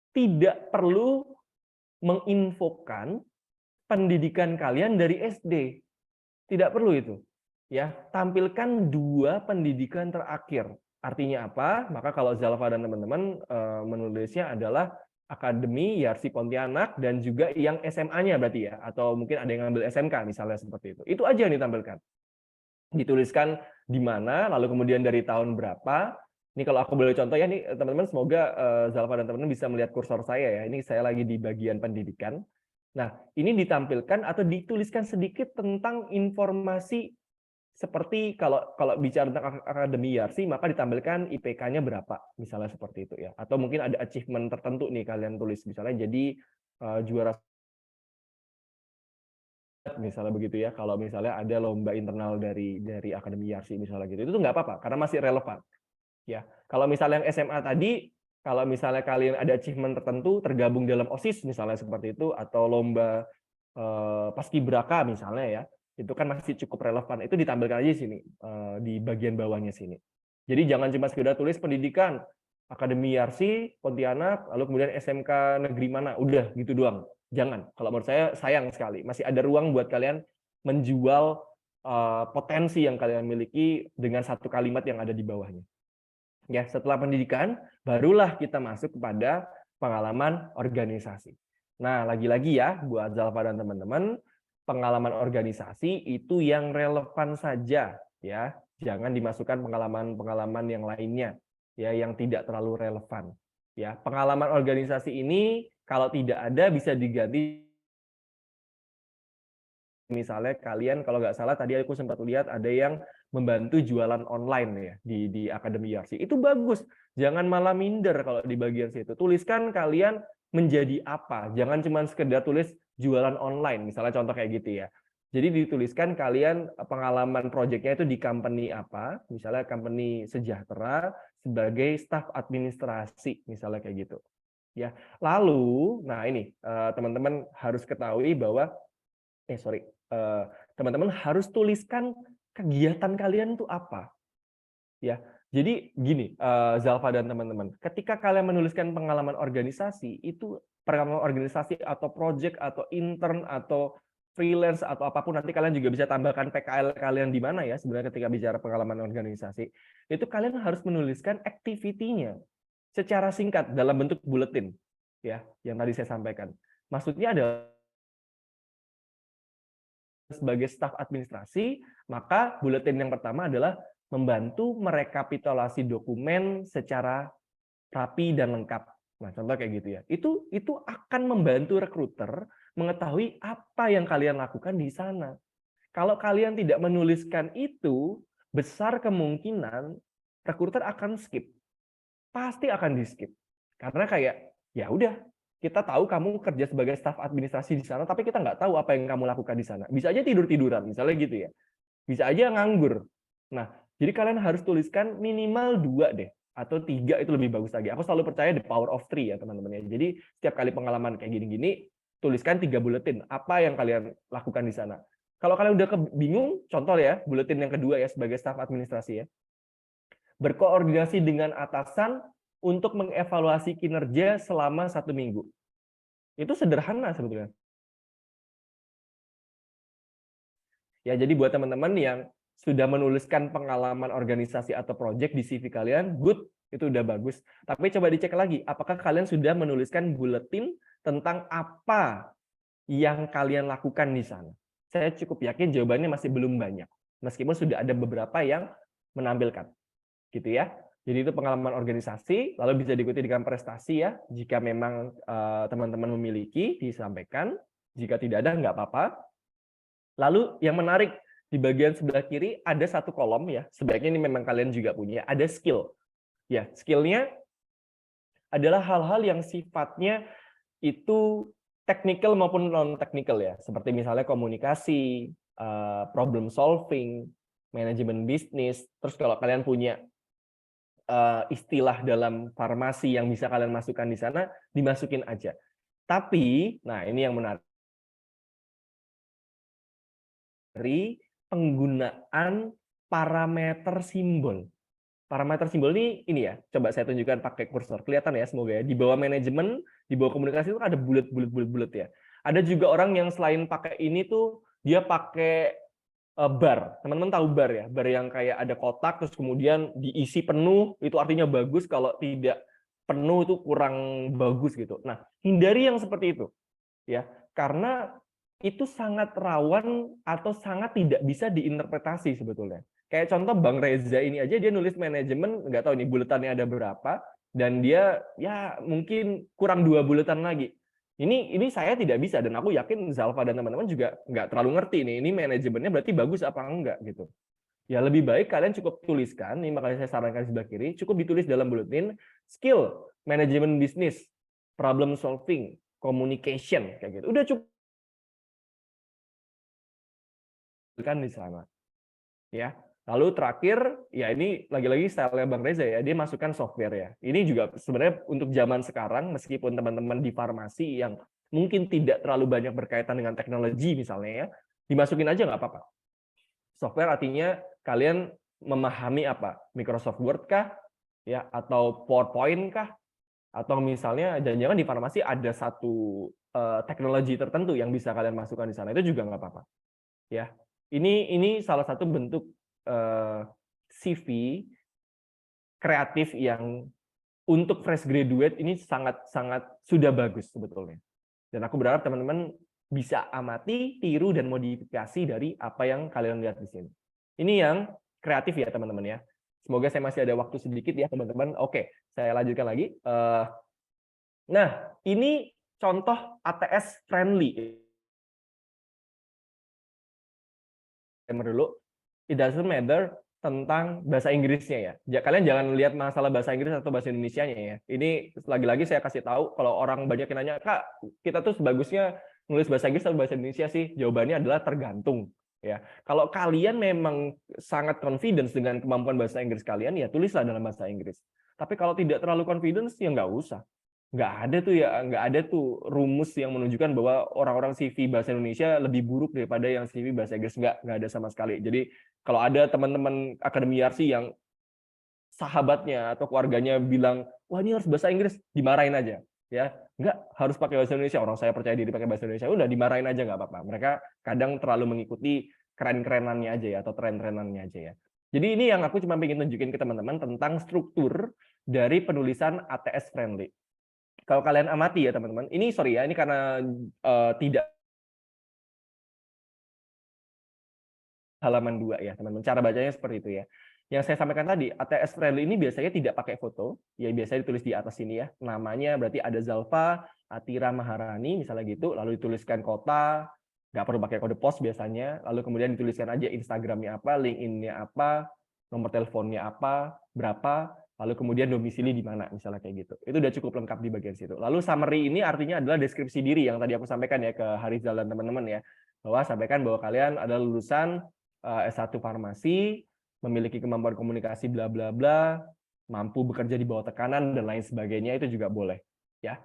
Tidak perlu menginfokan pendidikan kalian dari SD. Tidak perlu itu. Ya, tampilkan 2 pendidikan terakhir. Artinya apa? Maka kalau Zalfa dan teman-teman menulisnya adalah Akademi Yarsi Pontianak dan juga yang SMA-nya berarti ya, atau mungkin ada yang ngambil SMK misalnya seperti itu. Itu aja yang ditampilkan. Dituliskan di mana, lalu kemudian dari tahun berapa. Ini kalau aku boleh contoh ya, nih teman-teman semoga Zalfa dan teman-teman bisa melihat kursor saya ya. Ini saya lagi di bagian pendidikan. Nah, ini ditampilkan atau dituliskan sedikit tentang informasi seperti kalau bicara tentang Akademi Yarsi, maka ditampilkan IPK-nya berapa, misalnya seperti itu ya. Atau mungkin ada achievement tertentu nih kalian tulis, misalnya jadi juara misalnya begitu ya. Kalau misalnya ada lomba internal dari Akademi Yarsi misalnya gitu, itu nggak apa-apa karena masih relevan. Ya, kalau misalnya yang SMA tadi, kalau misalnya kalian ada achievement tertentu tergabung dalam OSIS misalnya seperti itu, atau lomba paskibraka misalnya ya, itu kan masih cukup relevan. Itu ditampilkan aja di sini di bagian bawahnya sini. Jadi jangan cuma sekedar tulis pendidikan Akademi Yarsi Pontianak, lalu kemudian SMK negeri mana, udah gitu doang. Jangan. Kalau menurut saya sayang sekali. Masih ada ruang buat kalian menjual potensi yang kalian miliki dengan satu kalimat yang ada di bawahnya. Ya, setelah pendidikan, barulah kita masuk kepada pengalaman organisasi. Nah, lagi-lagi ya, buat Zalfa dan teman-teman, pengalaman organisasi itu yang relevan saja, ya. Jangan dimasukkan pengalaman-pengalaman yang lainnya, ya, yang tidak terlalu relevan. Ya, pengalaman organisasi ini kalau tidak ada bisa diganti. Misalnya kalian kalau nggak salah tadi aku sempat lihat ada yang membantu jualan online ya di Akademi Yarsi. Itu bagus. Jangan malah minder kalau di bagian situ. Tuliskan kalian menjadi apa. Jangan cuma sekedar tulis jualan online. Misalnya contoh kayak gitu ya. Jadi dituliskan kalian pengalaman proyeknya itu di company apa, misalnya company sejahtera sebagai staf administrasi, misalnya kayak gitu. Ya, lalu, nah ini teman-teman harus ketahui bahwa, teman-teman harus tuliskan kegiatan kalian itu apa. Ya, jadi gini, Zalfa dan teman-teman, ketika kalian menuliskan pengalaman organisasi, itu pengalaman organisasi atau project atau intern atau freelance atau apapun, nanti kalian juga bisa tambahkan PKL kalian di mana ya sebenarnya ketika bicara pengalaman organisasi, itu kalian harus menuliskan activity-nya secara singkat dalam bentuk buletin, ya, yang tadi saya sampaikan. Maksudnya adalah sebagai staf administrasi, maka buletin yang pertama adalah membantu merekapitulasi dokumen secara rapi dan lengkap. Nah, contoh kayak gitu ya. Itu akan membantu rekruter mengetahui apa yang kalian lakukan di sana. Kalau kalian tidak menuliskan itu, besar kemungkinan rekruter akan skip. Pasti akan di-skip. Karena kayak, ya udah, kita tahu kamu kerja sebagai staf administrasi di sana, tapi kita nggak tahu apa yang kamu lakukan di sana. Bisa aja tidur-tiduran, misalnya gitu ya. Bisa aja nganggur. Nah, jadi kalian harus tuliskan minimal 2 deh, atau 3 itu lebih bagus lagi. Aku selalu percaya the power of 3 ya teman-teman ya. Jadi setiap kali pengalaman kayak gini-gini, tuliskan 3 buletin. Apa yang kalian lakukan di sana. Kalau kalian udah bingung, contoh ya, buletin yang kedua ya sebagai staf administrasi ya. Berkoordinasi dengan atasan untuk mengevaluasi kinerja selama 1 minggu. Itu sederhana sebetulnya. Ya, jadi buat teman-teman yang sudah menuliskan pengalaman organisasi atau project di CV kalian, good, itu udah bagus. Tapi coba dicek lagi, apakah kalian sudah menuliskan buletin tentang apa yang kalian lakukan di sana? Saya cukup yakin jawabannya masih belum banyak, meskipun sudah ada beberapa yang menampilkan. Gitu ya. Jadi itu pengalaman organisasi, lalu bisa diikuti dengan prestasi ya. Jika memang teman-teman memiliki, disampaikan. Jika tidak ada, nggak apa-apa. Lalu yang menarik, di bagian sebelah kiri ada satu kolom ya. Sebaiknya ini memang kalian juga punya. Ada skill. Ya, skillnya adalah hal-hal yang sifatnya itu technical maupun non-technical ya. Seperti misalnya komunikasi, problem solving, manajemen bisnis. Terus kalau kalian punya istilah dalam farmasi yang bisa kalian masukkan di sana, dimasukin aja. Tapi, nah ini yang menarik. Dari penggunaan parameter simbol. Parameter simbol ini ya, coba saya tunjukkan pakai kursor. Kelihatan ya semoga ya. Di bawah manajemen, di bawah komunikasi itu ada bulat ya. Ada juga orang yang selain pakai ini tuh dia pakai bar. Teman-teman tahu bar ya? Bar yang kayak ada kotak terus kemudian diisi penuh, itu artinya bagus, kalau tidak penuh itu kurang bagus gitu. Nah, hindari yang seperti itu. Ya, karena itu sangat rawan atau sangat tidak bisa diinterpretasi sebetulnya. Kayak contoh Bang Reza ini aja, dia nulis manajemen, nggak tahu nih buletannya ada berapa, dan dia ya mungkin kurang 2 buletan lagi. Ini saya tidak bisa, dan aku yakin Zalfa dan teman-teman juga nggak terlalu ngerti nih, ini manajemennya berarti bagus apa enggak gitu. Ya lebih baik kalian cukup tuliskan, ini makanya saya sarankan di sebelah kiri, cukup ditulis dalam buletin, skill, manajemen bisnis, problem solving, communication, kayak gitu. Udah cukup kan di sana. Ya. Lalu terakhir, ya ini lagi-lagi style Bang Reza ya, dia masukkan software ya. Ini juga sebenarnya untuk zaman sekarang, meskipun teman-teman di farmasi yang mungkin tidak terlalu banyak berkaitan dengan teknologi misalnya ya, dimasukin aja nggak apa-apa. Software artinya kalian memahami apa? Microsoft Word kah? Ya, atau PowerPoint kah? Atau misalnya jangan-jangan di farmasi ada satu teknologi tertentu yang bisa kalian masukkan di sana, itu juga nggak apa-apa. Ya. Ini salah satu bentuk CV kreatif yang untuk fresh graduate ini sangat sudah bagus sebetulnya. Dan aku berharap teman-teman bisa amati, tiru, dan modifikasi dari apa yang kalian lihat di sini. Ini yang kreatif ya teman-teman ya. Semoga saya masih ada waktu sedikit ya teman-teman. Oke, saya lanjutkan lagi. Nah, ini contoh ATS friendly. Dulu, it doesn't matter tentang bahasa Inggrisnya ya. Kalian jangan lihat masalah bahasa Inggris atau bahasa Indonesianya ya. Ini lagi-lagi saya kasih tahu, kalau orang banyak yang nanya, Kak, kita tuh sebagusnya nulis bahasa Inggris atau bahasa Indonesia sih? Jawabannya adalah tergantung. Ya, kalau kalian memang sangat confidence dengan kemampuan bahasa Inggris kalian, ya tulislah dalam bahasa Inggris. Tapi kalau tidak terlalu confidence, ya nggak usah. Nggak ada tuh rumus yang menunjukkan bahwa orang-orang CV bahasa Indonesia lebih buruk daripada yang CV bahasa Inggris. Nggak ada sama sekali. Jadi kalau ada teman-teman Akademi Yarsi yang sahabatnya atau keluarganya bilang, wah ini harus bahasa Inggris, dimarahin aja. Ya, nggak harus pakai bahasa Indonesia. Orang saya percaya diri pakai bahasa Indonesia, udah dimarahin aja nggak apa-apa. Mereka kadang terlalu mengikuti keren-kerenannya aja ya, atau tren-trenannya aja ya. Jadi ini yang aku cuma pengen tunjukin ke teman-teman tentang struktur dari penulisan ATS friendly. Kalau kalian amati ya teman-teman, ini sorry ya, ini karena tidak halaman 2 ya teman-teman. Cara bacanya seperti itu ya. Yang saya sampaikan tadi, ATS friendly ini biasanya tidak pakai foto, ya biasanya ditulis di atas sini ya. Namanya berarti ada Zalfa Atira Maharani misalnya gitu, lalu dituliskan kota, nggak perlu pakai kode pos biasanya, lalu kemudian dituliskan aja Instagramnya apa, LinkedIn-nya apa, nomor teleponnya apa, berapa, lalu kemudian domisili di mana, misalnya kayak gitu. Itu udah cukup lengkap di bagian situ. Lalu summary ini artinya adalah deskripsi diri yang tadi aku sampaikan ya ke Harizal dan teman-teman ya, bahwa sampaikan bahwa kalian adalah lulusan S1 farmasi, memiliki kemampuan komunikasi bla bla bla, mampu bekerja di bawah tekanan dan lain sebagainya, itu juga boleh ya.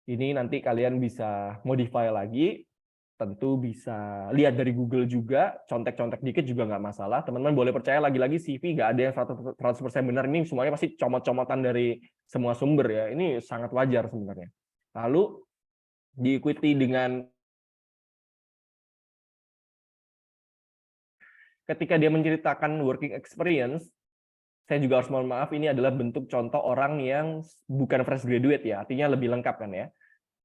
Ini nanti kalian bisa modify lagi, tentu bisa lihat dari Google juga, contek-contek dikit juga nggak masalah. Teman-teman boleh percaya, lagi-lagi CV nggak ada yang 100% benar, ini semuanya pasti comot-comotan dari semua sumber ya. Ini sangat wajar sebenarnya. Lalu diikuti dengan ketika dia menceritakan working experience, saya juga harus mohon maaf, ini adalah bentuk contoh orang yang bukan fresh graduate ya, artinya lebih lengkap kan ya.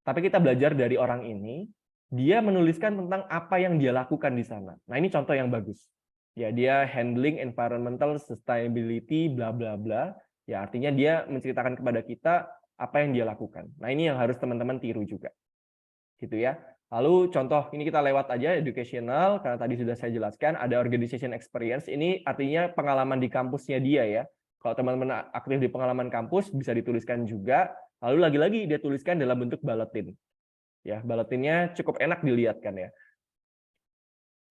Tapi kita belajar dari orang ini, dia menuliskan tentang apa yang dia lakukan di sana. Nah, ini contoh yang bagus. Ya, dia handling environmental sustainability bla bla bla. Ya, artinya dia menceritakan kepada kita apa yang dia lakukan. Nah, ini yang harus teman-teman tiru juga. Gitu ya. Lalu contoh ini kita lewat aja educational, karena tadi sudah saya jelaskan ada organization experience, ini artinya pengalaman di kampusnya dia ya. Kalau teman-teman aktif di pengalaman kampus bisa dituliskan juga. Lalu lagi-lagi dia tuliskan dalam bentuk bulletin. Ya, bulletinnya cukup enak dilihat kan ya.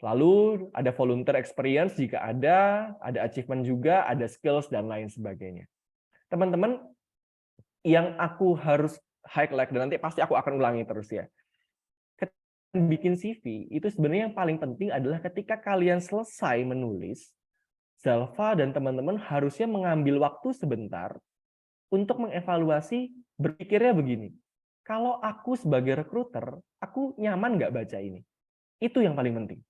Lalu ada volunteer experience jika ada achievement juga, ada skills dan lain sebagainya. Teman-teman, yang aku harus highlight dan nanti pasti aku akan ulangi terus ya. Bikin CV itu sebenarnya yang paling penting adalah ketika kalian selesai menulis, Zalfa dan teman-teman harusnya mengambil waktu sebentar untuk mengevaluasi, berpikirnya begini, kalau aku sebagai recruiter, aku nyaman nggak baca ini? Itu yang paling penting.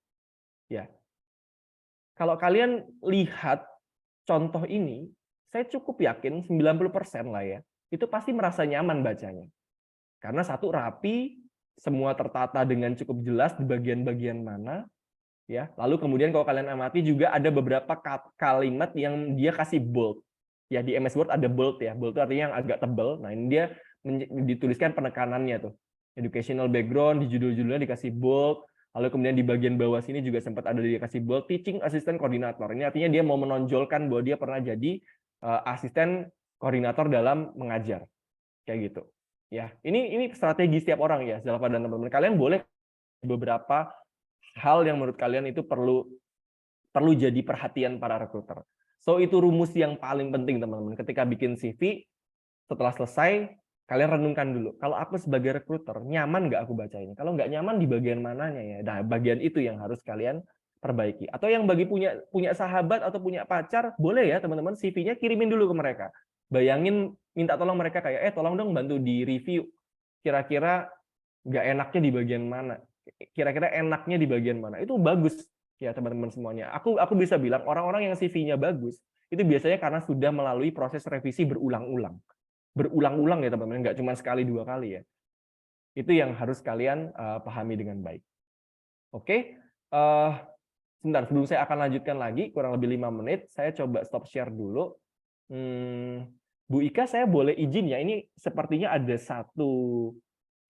Ya. Kalau kalian lihat contoh ini, saya cukup yakin 90% lah ya, itu pasti merasa nyaman bacanya. Karena satu, rapi, semua tertata dengan cukup jelas di bagian-bagian mana, ya. Lalu kemudian kalau kalian amati juga ada beberapa kalimat yang dia kasih bold. Ya, di MS Word ada bold ya. Bold itu artinya yang agak tebal. Nah, ini dia dituliskan penekanannya tuh. Educational background, di judul-judulnya dikasih bold. Lalu kemudian di bagian bawah sini juga sempat ada dikasih bold, teaching assistant coordinator. Ini artinya dia mau menonjolkan bahwa dia pernah jadi asisten koordinator dalam mengajar. Kayak gitu. Ya, ini strategi setiap orang ya, Zalfa dan teman-teman. Kalian boleh beberapa hal yang menurut kalian itu perlu jadi perhatian para recruiter. So itu rumus yang paling penting teman-teman. Ketika bikin CV, setelah selesai, kalian renungkan dulu. Kalau aku sebagai recruiter, nyaman nggak aku baca ini? Kalau nggak nyaman di bagian mananya ya? Nah, bagian itu yang harus kalian perbaiki. Atau yang bagi punya sahabat atau punya pacar, boleh ya teman-teman CV-nya kirimin dulu ke mereka. Bayangin minta tolong mereka kayak, tolong dong bantu di review. Kira-kira nggak enaknya di bagian mana? Kira-kira enaknya di bagian mana? Itu bagus ya teman-teman semuanya. Aku bisa bilang orang-orang yang CV-nya bagus itu biasanya karena sudah melalui proses revisi berulang-ulang ya teman-teman, nggak cuma sekali dua kali ya. Itu yang harus kalian pahami dengan baik. Oke, sebentar sebelum saya akan lanjutkan lagi kurang lebih 5 menit, saya coba stop share dulu. Bu Ika, saya boleh izin ya, ini sepertinya ada satu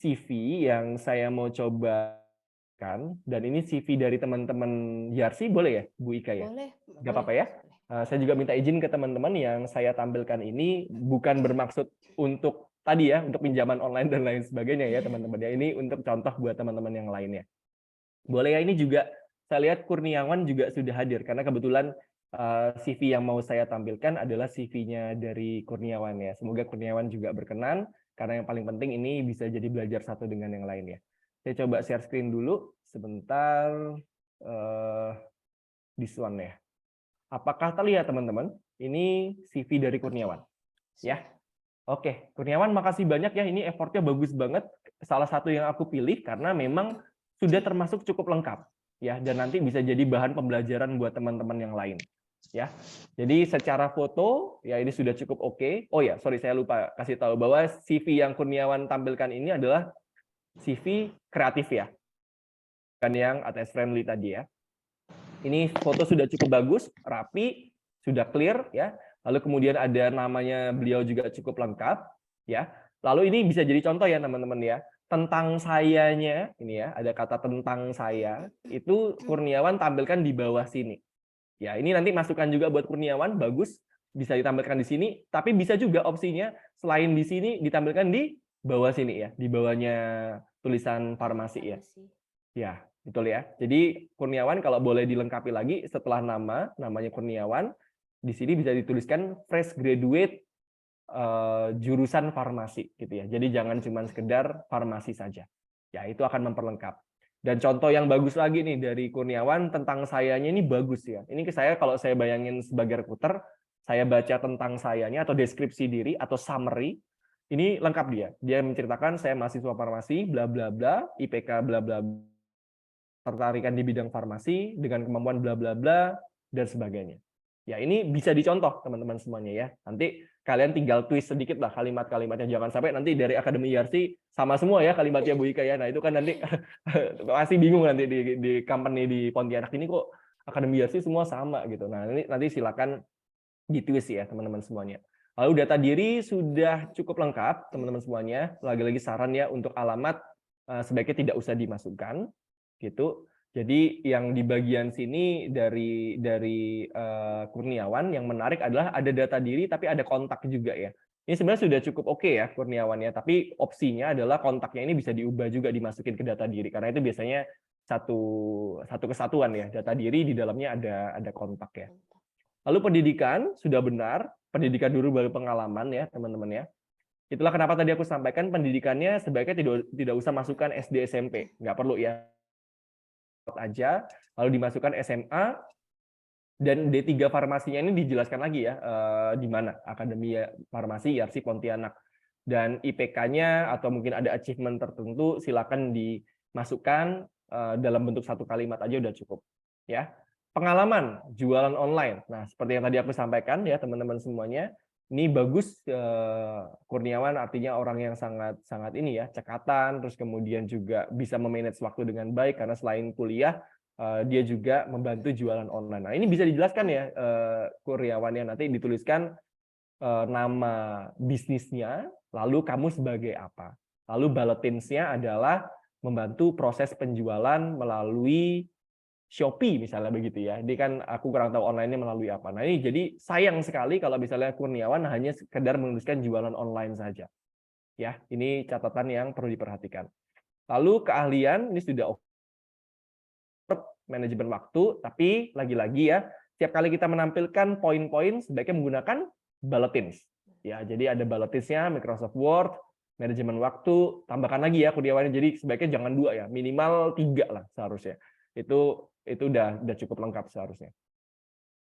CV yang saya mau coba kan, dan ini CV dari teman-teman Yarsi, boleh ya Bu Ika ya? Boleh. Nggak apa-apa ya? Saya juga minta izin ke teman-teman yang saya tampilkan ini bukan bermaksud untuk tadi ya untuk pinjaman online dan lain sebagainya ya teman-teman ya. Ini untuk contoh buat teman-teman yang lainnya. Boleh ya, ini juga saya lihat Kurniawan juga sudah hadir karena kebetulan CV yang mau saya tampilkan adalah CV-nya dari Kurniawan ya. Semoga Kurniawan juga berkenan karena yang paling penting ini bisa jadi belajar satu dengan yang lain ya. Saya coba share screen dulu sebentar. This one ya. Apakah terlihat teman-teman? Ini CV dari Kurniawan. Ya. Oke, Kurniawan makasih banyak ya. Ini effortnya bagus banget. Salah satu yang aku pilih karena memang sudah termasuk cukup lengkap ya, dan nanti bisa jadi bahan pembelajaran buat teman-teman yang lain. Ya. Jadi secara foto ya ini sudah cukup oke. Oh ya, sorry saya lupa kasih tahu bahwa CV yang Kurniawan tampilkan ini adalah CV kreatif ya. Kan yang ATS friendly tadi ya. Ini foto sudah cukup bagus, rapi, sudah clear ya. Lalu kemudian ada namanya beliau juga cukup lengkap ya. Lalu ini bisa jadi contoh ya teman-teman ya. Tentang sayanya ini ya, ada kata tentang saya, itu Kurniawan tampilkan di bawah sini. Ya, ini nanti masukan juga buat Kurniawan, bagus bisa ditampilkan di sini, tapi bisa juga opsinya selain di sini ditampilkan di bawah sini ya, di bawahnya tulisan farmasi ya. Ya, betul ya. Jadi Kurniawan kalau boleh dilengkapi lagi setelah namanya Kurniawan, di sini bisa dituliskan fresh graduate jurusan farmasi gitu ya. Jadi jangan cuma sekedar farmasi saja. Ya, itu akan memperlengkap. Dan contoh yang bagus lagi nih dari Kurniawan tentang sayanya ini bagus ya. Ini ke saya kalau saya bayangin sebagai recruiter, saya baca tentang sayanya atau deskripsi diri atau summary, ini lengkap dia. Dia menceritakan saya mahasiswa farmasi bla bla bla, IPK bla bla, tertarikan di bidang farmasi dengan kemampuan bla bla bla dan sebagainya. Ya, ini bisa dicontoh teman-teman semuanya ya. Nanti kalian tinggal twist sedikit lah kalimat-kalimatnya. Jangan sampai nanti dari Akademi IARSI sama semua ya kalimatnya Bu Ika ya. Nah, itu kan nanti masih bingung nanti di company di Pontianak ini kok Akademi IARSI semua sama gitu. Nah, ini nanti silakan ditwist ya teman-teman semuanya. Lalu data diri sudah cukup lengkap teman-teman semuanya. Lagi-lagi saran ya untuk alamat sebaiknya tidak usah dimasukkan gitu. Jadi yang di bagian sini dari Kurniawan yang menarik adalah ada data diri tapi ada kontak juga ya. Ini sebenarnya sudah cukup oke ya Kurniawan ya, tapi opsinya adalah kontaknya ini bisa diubah juga dimasukin ke data diri karena itu biasanya satu kesatuan ya, data diri di dalamnya ada kontak ya. Lalu pendidikan sudah benar, pendidikan dulu baru pengalaman ya teman-teman ya. Itulah kenapa tadi aku sampaikan pendidikannya sebaiknya tidak usah masukkan SD SMP, nggak perlu ya. Aja, lalu dimasukkan SMA, dan D3 farmasinya ini dijelaskan lagi ya di mana Akademi Farmasi IARSI Pontianak, dan IPK-nya atau mungkin ada achievement tertentu silakan dimasukkan dalam bentuk satu kalimat aja udah cukup ya. Pengalaman jualan online, nah seperti yang tadi aku sampaikan ya teman-teman semuanya, ini bagus Kurniawan artinya orang yang sangat ini ya, cekatan, terus kemudian juga bisa memanage waktu dengan baik karena selain kuliah dia juga membantu jualan online. Nah, ini bisa dijelaskan ya Kurniawan yang nanti dituliskan nama bisnisnya, lalu kamu sebagai apa. Lalu bullet points-nya adalah membantu proses penjualan melalui Shopee misalnya begitu ya. Ini kan aku kurang tahu online-nya melalui apa. Nah, ini jadi sayang sekali kalau misalnya Kurniawan hanya sekedar menuliskan jualan online saja. Ya, ini catatan yang perlu diperhatikan. Lalu keahlian ini sudah manajemen waktu, tapi lagi-lagi ya, setiap kali kita menampilkan poin-poin sebaiknya menggunakan bulletins. Ya, jadi ada bulletins-nya Microsoft Word, manajemen waktu, tambahkan lagi ya Kurniawan. Jadi sebaiknya jangan 2 ya, minimal 3 lah seharusnya. Itu udah cukup lengkap seharusnya.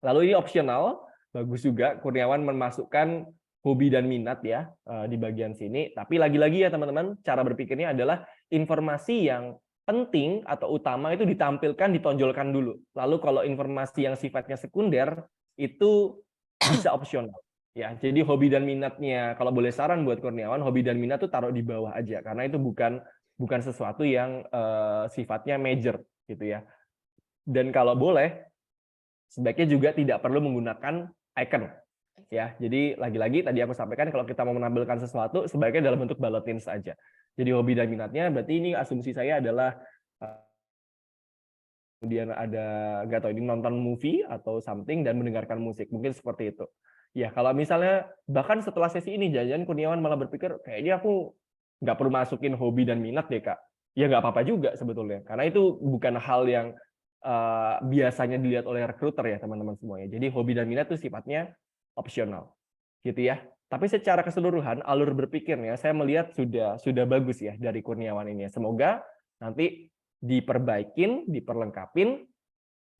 Lalu ini opsional, bagus juga Kurniawan memasukkan hobi dan minat ya di bagian sini. Tapi lagi-lagi ya teman-teman, cara berpikirnya adalah informasi yang penting atau utama itu ditampilkan, ditonjolkan dulu. Lalu kalau informasi yang sifatnya sekunder itu bisa opsional. Ya, jadi hobi dan minatnya, kalau boleh saran buat Kurniawan, hobi dan minat tuh taruh di bawah aja karena itu bukan sesuatu yang sifatnya major gitu ya. Dan kalau boleh sebaiknya juga tidak perlu menggunakan icon ya. Jadi lagi-lagi tadi aku sampaikan kalau kita mau menampilkan sesuatu sebaiknya dalam bentuk bulletin saja. Jadi hobi dan minatnya berarti ini asumsi saya adalah kemudian ada nggak tahu ini nonton movie atau something dan mendengarkan musik, mungkin seperti itu. Ya, kalau misalnya bahkan setelah sesi ini jangan Kurniawan malah berpikir kayaknya aku nggak perlu masukin hobi dan minat deh Kak. Ya nggak apa-apa juga sebetulnya, karena itu bukan hal yang biasanya dilihat oleh recruiter ya teman-teman semuanya. Jadi hobi dan minat itu sifatnya opsional, gitu ya. Tapi secara keseluruhan alur berpikirnya saya melihat sudah bagus ya dari Kurniawan ini. Semoga nanti diperbaikin, diperlengkapin.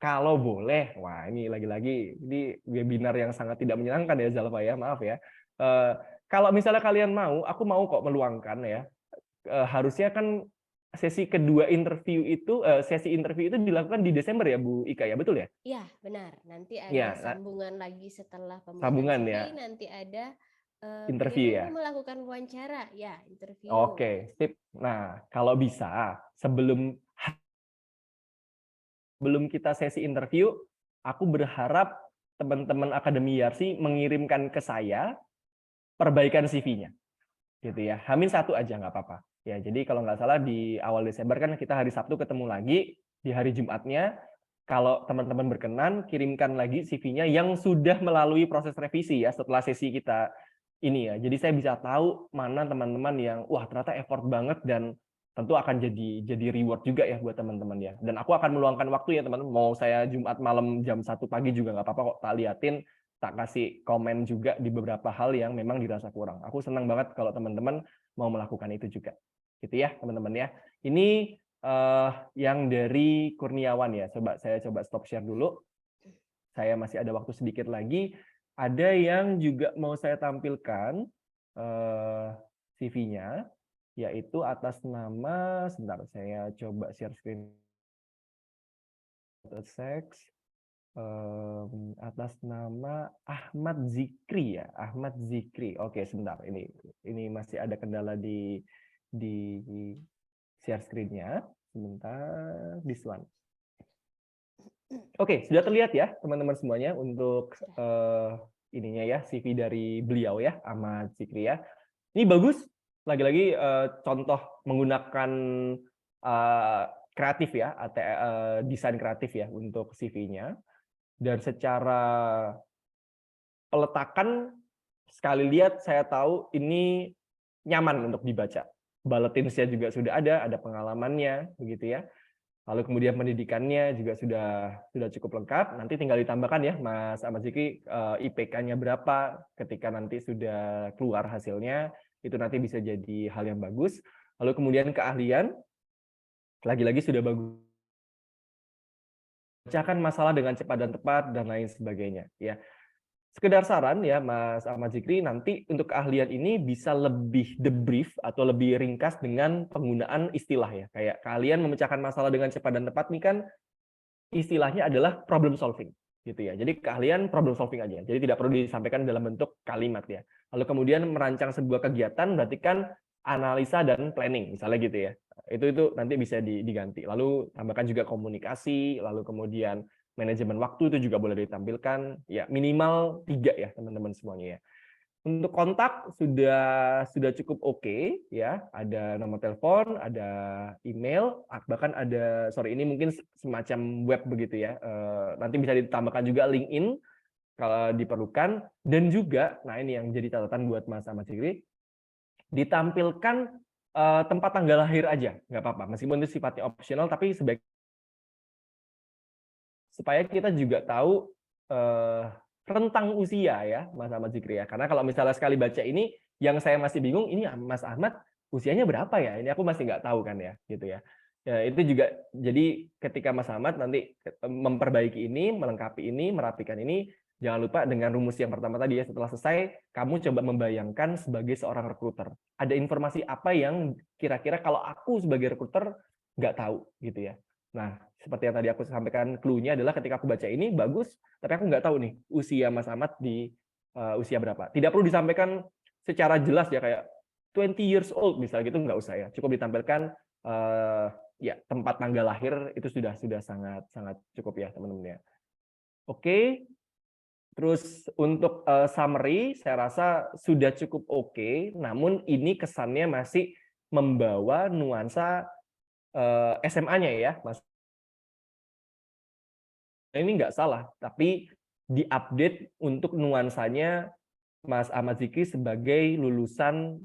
Kalau boleh, wah ini lagi-lagi ini webinar yang sangat tidak menyenangkan ya Zalfa ya, maaf ya. Kalau misalnya kalian mau, aku mau kok meluangkan ya. Harusnya kan sesi kedua interview itu, sesi interview itu dilakukan di Desember ya Bu Ika ya, betul ya? Iya, benar. Nanti ada Ya, sambungan lagi setelah pembuatan sambungan CV, ya, nanti ada interview bagaimana ya. melakukan wawancara, ya interview. Oke, sip. Nah, kalau bisa sebelum kita sesi interview, aku berharap teman-teman Akademi Yarsi mengirimkan ke saya perbaikan CV-nya, gitu ya. Hamin satu aja nggak apa-apa. Ya, jadi kalau nggak salah di awal Desember kan kita hari Sabtu ketemu lagi, di hari Jumatnya kalau teman-teman berkenan kirimkan lagi CV-nya yang sudah melalui proses revisi ya setelah sesi kita ini ya. Jadi saya bisa tahu mana teman-teman yang wah ternyata effort banget dan tentu akan jadi reward juga ya buat teman-teman ya. Dan aku akan meluangkan waktu ya teman-teman. Mau saya Jumat malam jam 1 pagi juga nggak apa-apa kok. Tak liatin, tak kasih komen juga di beberapa hal yang memang dirasa kurang. Aku senang banget kalau teman-teman mau melakukan itu juga. Gitu ya teman-teman ya. Ini yang dari Kurniawan ya. Saya coba stop share dulu. Saya masih ada waktu sedikit lagi. Ada yang juga mau saya tampilkan CV-nya, yaitu atas nama, sebentar saya coba share screen. Atas nama Ahmad Zikri ya, Ahmad Zikri. Oke, sebentar, ini masih ada kendala di share screen-nya. Sebentar, this one. Oke, sudah terlihat ya teman-teman semuanya untuk ininya ya CV dari beliau ya, Ahmad Zikri ya. Ini bagus, lagi-lagi contoh menggunakan kreatif ya, desain kreatif ya untuk CV-nya. Dan secara peletakan sekali lihat saya tahu ini nyaman untuk dibaca. Bulletin-nya juga sudah ada pengalamannya begitu ya. Lalu kemudian pendidikannya juga sudah cukup lengkap. Nanti tinggal ditambahkan ya, Mas Ahmad Zikri, IPK-nya berapa ketika nanti sudah keluar hasilnya, itu nanti bisa jadi hal yang bagus. Lalu kemudian keahlian, lagi-lagi sudah bagus. Pecahkan masalah dengan cepat dan tepat dan lain sebagainya. Ya, sekedar saran ya Mas Ahmad Zikri, nanti untuk keahlian ini bisa lebih debrief atau lebih ringkas dengan penggunaan istilah ya. Kayak kalian memecahkan masalah dengan cepat dan tepat nih kan istilahnya adalah problem solving gitu ya. Jadi keahlian problem solving aja. Jadi tidak perlu disampaikan dalam bentuk kalimat ya. Lalu kemudian merancang sebuah kegiatan berarti kan analisa dan planning misalnya gitu ya. Itu nanti bisa diganti. Lalu tambahkan juga komunikasi, lalu kemudian manajemen waktu itu juga boleh ditampilkan. Ya minimal 3 ya teman-teman semuanya ya. Untuk kontak sudah cukup oke ya, ada nomor telepon, ada email, bahkan ada ini mungkin semacam web begitu ya. Nanti bisa ditambahkan juga LinkedIn kalau diperlukan, dan juga nah ini yang jadi catatan buat Mas Ahmad Zikri, ditampilkan tempat tanggal lahir aja nggak apa-apa, meskipun itu sifatnya opsional, tapi supaya kita juga tahu rentang usia ya Mas Ahmad Zikri ya. Karena kalau misalnya sekali baca ini yang saya masih bingung, ini Mas Ahmad usianya berapa ya? Ini aku masih nggak tahu kan ya, gitu ya. Ya itu juga jadi ketika Mas Ahmad nanti memperbaiki ini, melengkapi ini, merapikan ini, jangan lupa dengan rumus yang pertama tadi ya, setelah selesai kamu coba membayangkan sebagai seorang rekruter. Ada informasi apa yang kira-kira kalau aku sebagai rekruter nggak tahu gitu ya. Nah, seperti yang tadi aku sampaikan, clue-nya adalah ketika aku baca ini bagus, tapi aku nggak tahu nih usia Mas Ahmad di usia berapa. Tidak perlu disampaikan secara jelas ya kayak 20 years old misalnya gitu, nggak usah ya. Cukup ditampilkan ya tempat tanggal lahir, itu sudah sangat cukup ya teman-teman ya. Oke. Terus untuk summary saya rasa sudah cukup oke, namun ini kesannya masih membawa nuansa SMA-nya ya, Mas. Ini nggak salah, tapi diupdate untuk nuansanya Mas Ahmad Zikri sebagai lulusan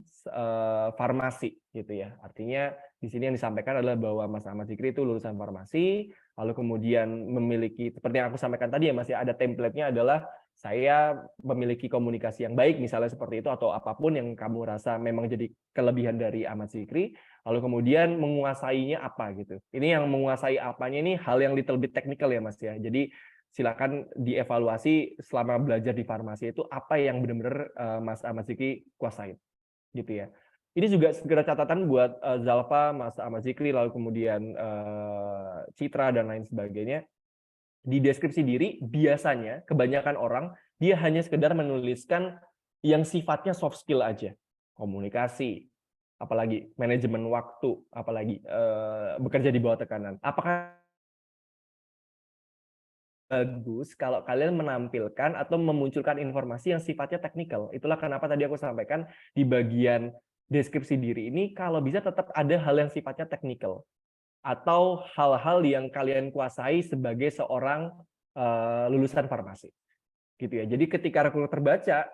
farmasi gitu ya. Artinya di sini yang disampaikan adalah bahwa Mas Ahmad Zikri itu lulusan farmasi, lalu kemudian memiliki seperti yang aku sampaikan tadi ya Mas ya, ada template-nya adalah saya memiliki komunikasi yang baik misalnya seperti itu, atau apapun yang kamu rasa memang jadi kelebihan dari Ahmad Zikri, lalu kemudian menguasainya apa gitu. Ini yang menguasai apanya ini hal yang little bit technical ya Mas ya. Jadi silakan dievaluasi selama belajar di farmasi itu apa yang benar-benar Mas Ahmad Zikri kuasain gitu ya. Ini juga segera catatan buat Zalfa, Mas Ahmad Zikri, lalu kemudian Citra dan lain sebagainya. Di deskripsi diri biasanya kebanyakan orang dia hanya sekedar menuliskan yang sifatnya soft skill aja, komunikasi, apalagi manajemen waktu, apalagi bekerja di bawah tekanan. Apakah bagus kalau kalian menampilkan atau memunculkan informasi yang sifatnya teknikal? Itulah kenapa tadi aku sampaikan di bagian deskripsi diri ini kalau bisa tetap ada hal yang sifatnya teknikal atau hal-hal yang kalian kuasai sebagai seorang lulusan farmasi gitu ya. Jadi ketika rekruter baca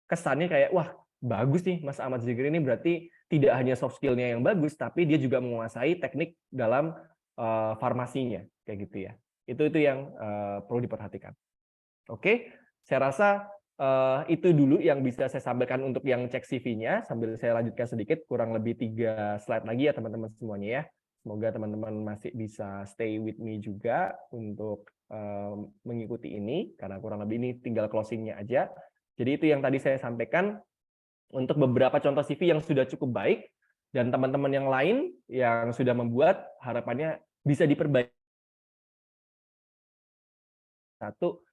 kesannya kayak wah bagus nih Mas Ahmad Zikri ini berarti tidak hanya soft skill-nya yang bagus tapi dia juga menguasai teknik dalam farmasinya kayak gitu ya. Itu yang perlu diperhatikan. Oke, saya rasa itu dulu yang bisa saya sampaikan untuk yang cek CV-nya. Sambil saya lanjutkan sedikit, kurang lebih 3 slide lagi ya teman-teman semuanya ya. Semoga teman-teman masih bisa stay with me juga untuk mengikuti ini, karena kurang lebih ini tinggal closing-nya aja. Jadi itu yang tadi saya sampaikan untuk beberapa contoh CV yang sudah cukup baik, dan teman-teman yang lain yang sudah membuat, harapannya bisa diperbaiki. Satu,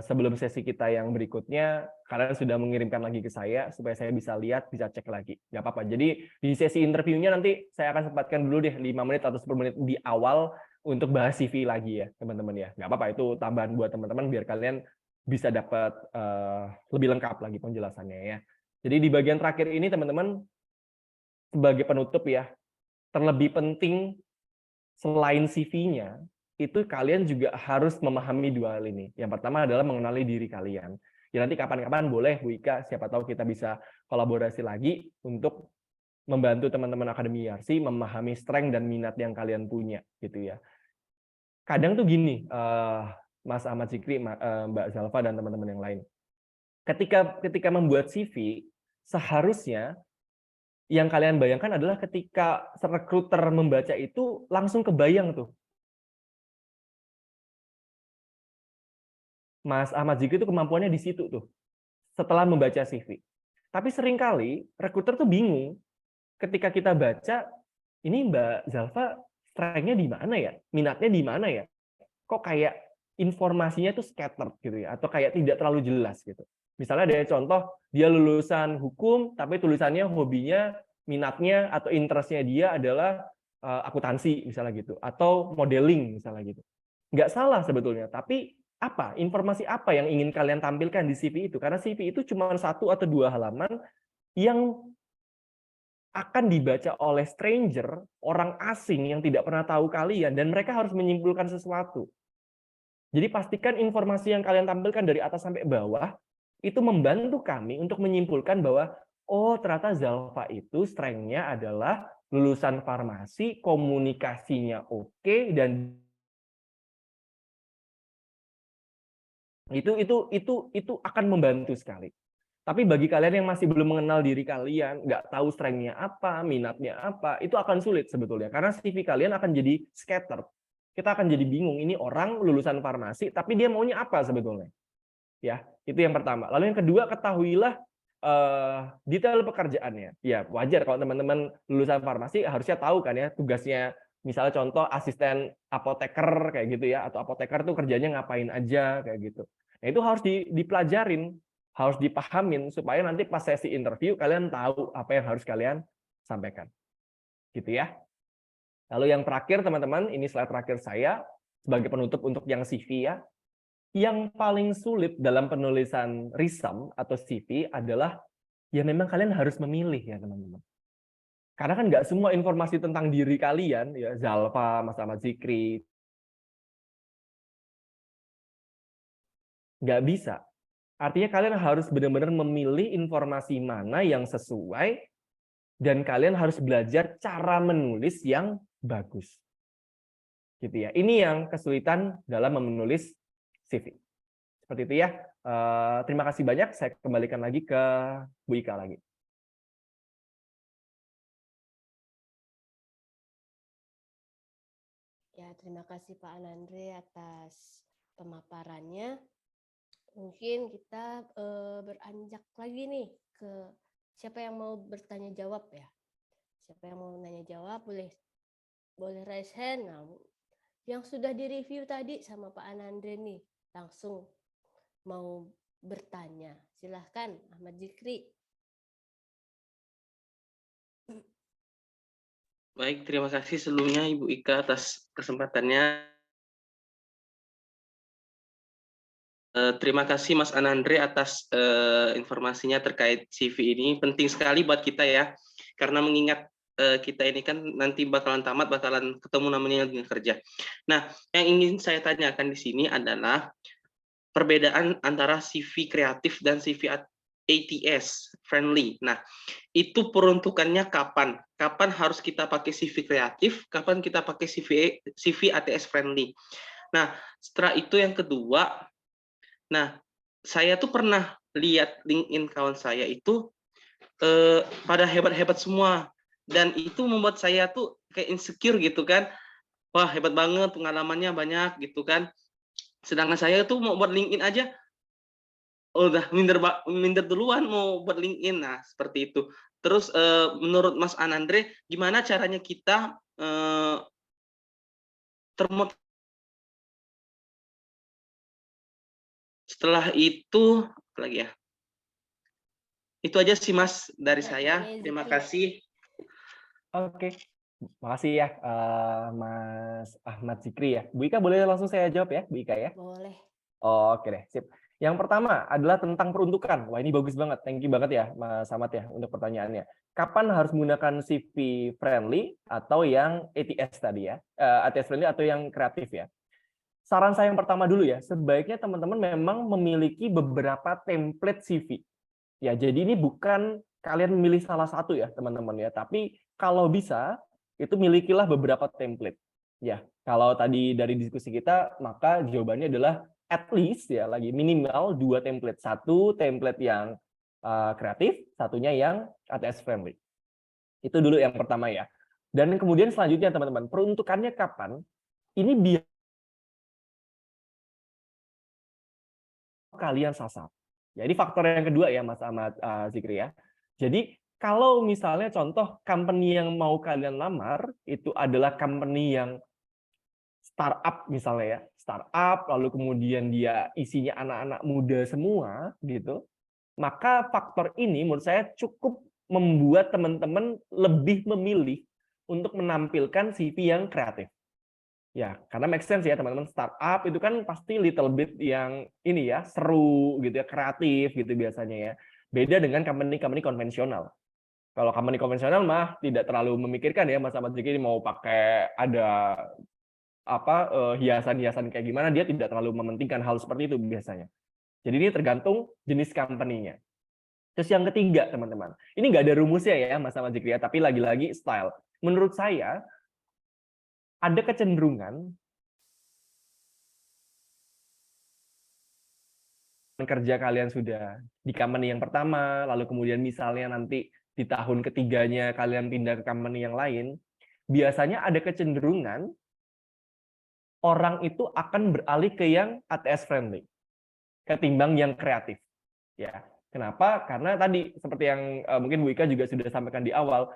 sebelum sesi kita yang berikutnya, kalian sudah mengirimkan lagi ke saya, supaya saya bisa lihat, bisa cek lagi. Nggak apa-apa. Jadi, di sesi interviewnya nanti saya akan sempatkan dulu deh 5 menit atau 10 menit di awal untuk bahas CV lagi ya, teman-teman ya. Nggak apa-apa, itu tambahan buat teman-teman, biar kalian bisa dapat lebih lengkap lagi penjelasannya ya. Jadi, di bagian terakhir ini, teman-teman, sebagai penutup ya, terlebih penting selain CV-nya, itu kalian juga harus memahami 2 hal ini. Yang pertama adalah mengenali diri kalian. Ya nanti kapan-kapan boleh Bu Ika, siapa tahu kita bisa kolaborasi lagi untuk membantu teman-teman Akademi YRC memahami strength dan minat yang kalian punya gitu ya. Kadang tuh gini, Mas Ahmad Zikri, Mbak Zalfa dan teman-teman yang lain. Ketika membuat CV, seharusnya yang kalian bayangkan adalah ketika rekruter membaca itu langsung kebayang tuh Mas Ahmad Zikri itu kemampuannya di situ tuh, setelah membaca CV. Tapi seringkali rekruter tuh bingung ketika kita baca, ini Mbak Zalfa strength-nya di mana ya? Minatnya di mana ya? Kok kayak informasinya tuh scattered gitu ya, atau kayak tidak terlalu jelas gitu. Misalnya ada contoh, dia lulusan hukum, tapi tulisannya hobinya, minatnya, atau interest-nya dia adalah akuntansi misalnya gitu, atau modeling misalnya gitu. Nggak salah sebetulnya, tapi apa informasi apa yang ingin kalian tampilkan di CV itu? Karena CV itu cuma 1 atau 2 halaman yang akan dibaca oleh stranger, orang asing yang tidak pernah tahu kalian, dan mereka harus menyimpulkan sesuatu. Jadi pastikan informasi yang kalian tampilkan dari atas sampai bawah itu membantu kami untuk menyimpulkan bahwa oh ternyata Zalfa itu strength-nya adalah lulusan farmasi, komunikasinya oke, dan itu akan membantu sekali. Tapi bagi kalian yang masih belum mengenal diri kalian, nggak tahu strength-nya apa, minatnya apa, itu akan sulit sebetulnya. Karena CV kalian akan jadi scattered. Kita akan jadi bingung, ini orang lulusan farmasi, tapi dia maunya apa sebetulnya? Ya, itu yang pertama. Lalu yang kedua, ketahuilah detail pekerjaannya. Ya, wajar kalau teman-teman lulusan farmasi harusnya tahu kan ya, tugasnya misalnya contoh asisten apoteker kayak gitu ya, atau apoteker tuh kerjanya ngapain aja kayak gitu. Nah, itu harus dipelajarin, harus dipahamin supaya nanti pas sesi interview kalian tahu apa yang harus kalian sampaikan. Gitu ya. Lalu yang terakhir teman-teman, ini slide terakhir saya sebagai penutup untuk yang CV ya. Yang paling sulit dalam penulisan resume atau CV adalah ya memang kalian harus memilih ya teman-teman. Karena kan nggak semua informasi tentang diri kalian, ya Zalfa, Mas Ahmad Zikri, Nggak bisa. Artinya kalian harus benar-benar memilih informasi mana yang sesuai, dan kalian harus belajar cara menulis yang bagus. Gitu ya. Ini yang kesulitan dalam menulis CV. Seperti itu ya. Terima kasih banyak. Saya kembalikan lagi ke Bu Ika lagi. Ya, terima kasih Pak Anandre atas pemaparannya. Mungkin kita beranjak lagi nih ke siapa yang mau bertanya jawab ya. Siapa yang mau nanya jawab boleh raise hand. Nah, yang sudah direview tadi sama Pak Anandre nih langsung mau bertanya. Silahkan Ahmad Zikri. Baik, terima kasih sebelumnya Ibu Ika atas kesempatannya. Terima kasih Mas Anandre atas informasinya terkait CV ini. Penting sekali buat kita ya, karena mengingat kita ini kan nanti bakalan tamat, bakalan ketemu namanya dengan kerja. Nah, yang ingin saya tanyakan di sini adalah perbedaan antara CV kreatif dan CV ATS friendly. Nah, itu peruntukannya kapan? Kapan harus kita pakai CV kreatif? Kapan kita pakai CV ATS friendly? Nah, setelah itu yang kedua, nah saya tuh pernah lihat LinkedIn kawan saya itu pada hebat-hebat semua, dan itu membuat saya tuh kayak insecure gitu kan. Wah, hebat banget, pengalamannya banyak gitu kan. Sedangkan saya tuh mau buat LinkedIn aja udah minder duluan mau buat LinkedIn. Nah, seperti itu. Terus menurut Mas Anandre, gimana caranya kita termotivasi? Setelah itu apa lagi ya? Itu aja sih Mas dari saya. Terima kasih. Oke. Makasih ya Mas Ahmad Zikri ya. Bu Ika boleh langsung saya jawab ya, Bu Ika ya? Boleh. Oke deh, sip. Yang pertama adalah tentang peruntukan. Wah, ini bagus banget. Thank you banget ya, Mas Ahmad ya, untuk pertanyaannya. Kapan harus menggunakan CV friendly atau yang ATS tadi ya? ATS friendly atau yang kreatif ya? Saran saya yang pertama dulu ya, sebaiknya teman-teman memang memiliki beberapa template CV. Ya, jadi ini bukan kalian memilih salah satu ya, teman-teman ya, tapi kalau bisa itu milikilah beberapa template. Ya, kalau tadi dari diskusi kita, maka jawabannya adalah at least ya, lagi minimal 2 template. Satu template yang kreatif, satunya yang ATS friendly. Itu dulu yang pertama ya. Dan kemudian selanjutnya teman-teman, peruntukannya kapan? Ini biar kalian sasar. Jadi faktor yang kedua ya Mas Ahmad Zikri ya. Jadi kalau misalnya contoh company yang mau kalian lamar itu adalah company yang startup misalnya ya, startup lalu kemudian dia isinya anak-anak muda semua gitu, maka faktor ini menurut saya cukup membuat teman-teman lebih memilih untuk menampilkan CV yang kreatif. Ya, karena make sense ya teman-teman, startup itu kan pasti little bit yang ini ya, seru gitu ya, kreatif gitu biasanya ya. Beda dengan company-company konvensional. Kalau company konvensional mah tidak terlalu memikirkan ya Mas Ahmad Zikri mau pakai ada apa hiasan-hiasan kayak gimana, dia tidak terlalu mementingkan hal seperti itu biasanya. Jadi ini tergantung jenis company-nya. Terus yang ketiga teman-teman, ini nggak ada rumusnya ya Mas Ahmad Zikri ya, tapi lagi-lagi style. Menurut saya ada kecenderungan kerja kalian sudah di company yang pertama, lalu kemudian misalnya nanti di tahun ketiganya kalian pindah ke company yang lain, biasanya ada kecenderungan orang itu akan beralih ke yang ATS friendly ketimbang yang kreatif. Ya, kenapa? Karena tadi seperti yang mungkin Bu Ika juga sudah sampaikan di awal,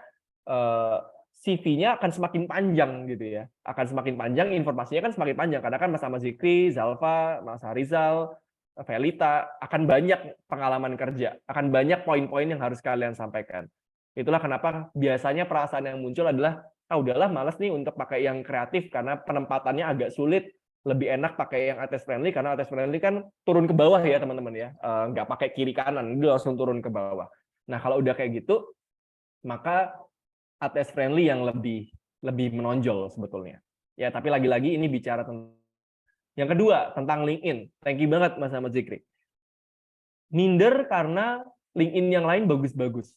CV-nya akan semakin panjang gitu ya, akan semakin panjang, informasinya kan semakin panjang karena kan Mas Ahmad Zikri, Zalfa, Mas Harizal, Velita akan banyak pengalaman kerja, akan banyak poin-poin yang harus kalian sampaikan. Itulah kenapa biasanya perasaan yang muncul adalah udahlah malas nih untuk pakai yang kreatif karena penempatannya agak sulit, lebih enak pakai yang ATS friendly karena ATS friendly kan turun ke bawah ya teman-teman ya, nggak pakai kiri kanan, dia langsung turun ke bawah. Nah kalau udah kayak gitu, maka ATS friendly yang lebih menonjol sebetulnya. Ya tapi lagi-lagi ini bicara tentang Yang kedua, tentang LinkedIn. Thank you banget Mas Ahmad Zikri. Minder karena LinkedIn yang lain bagus-bagus.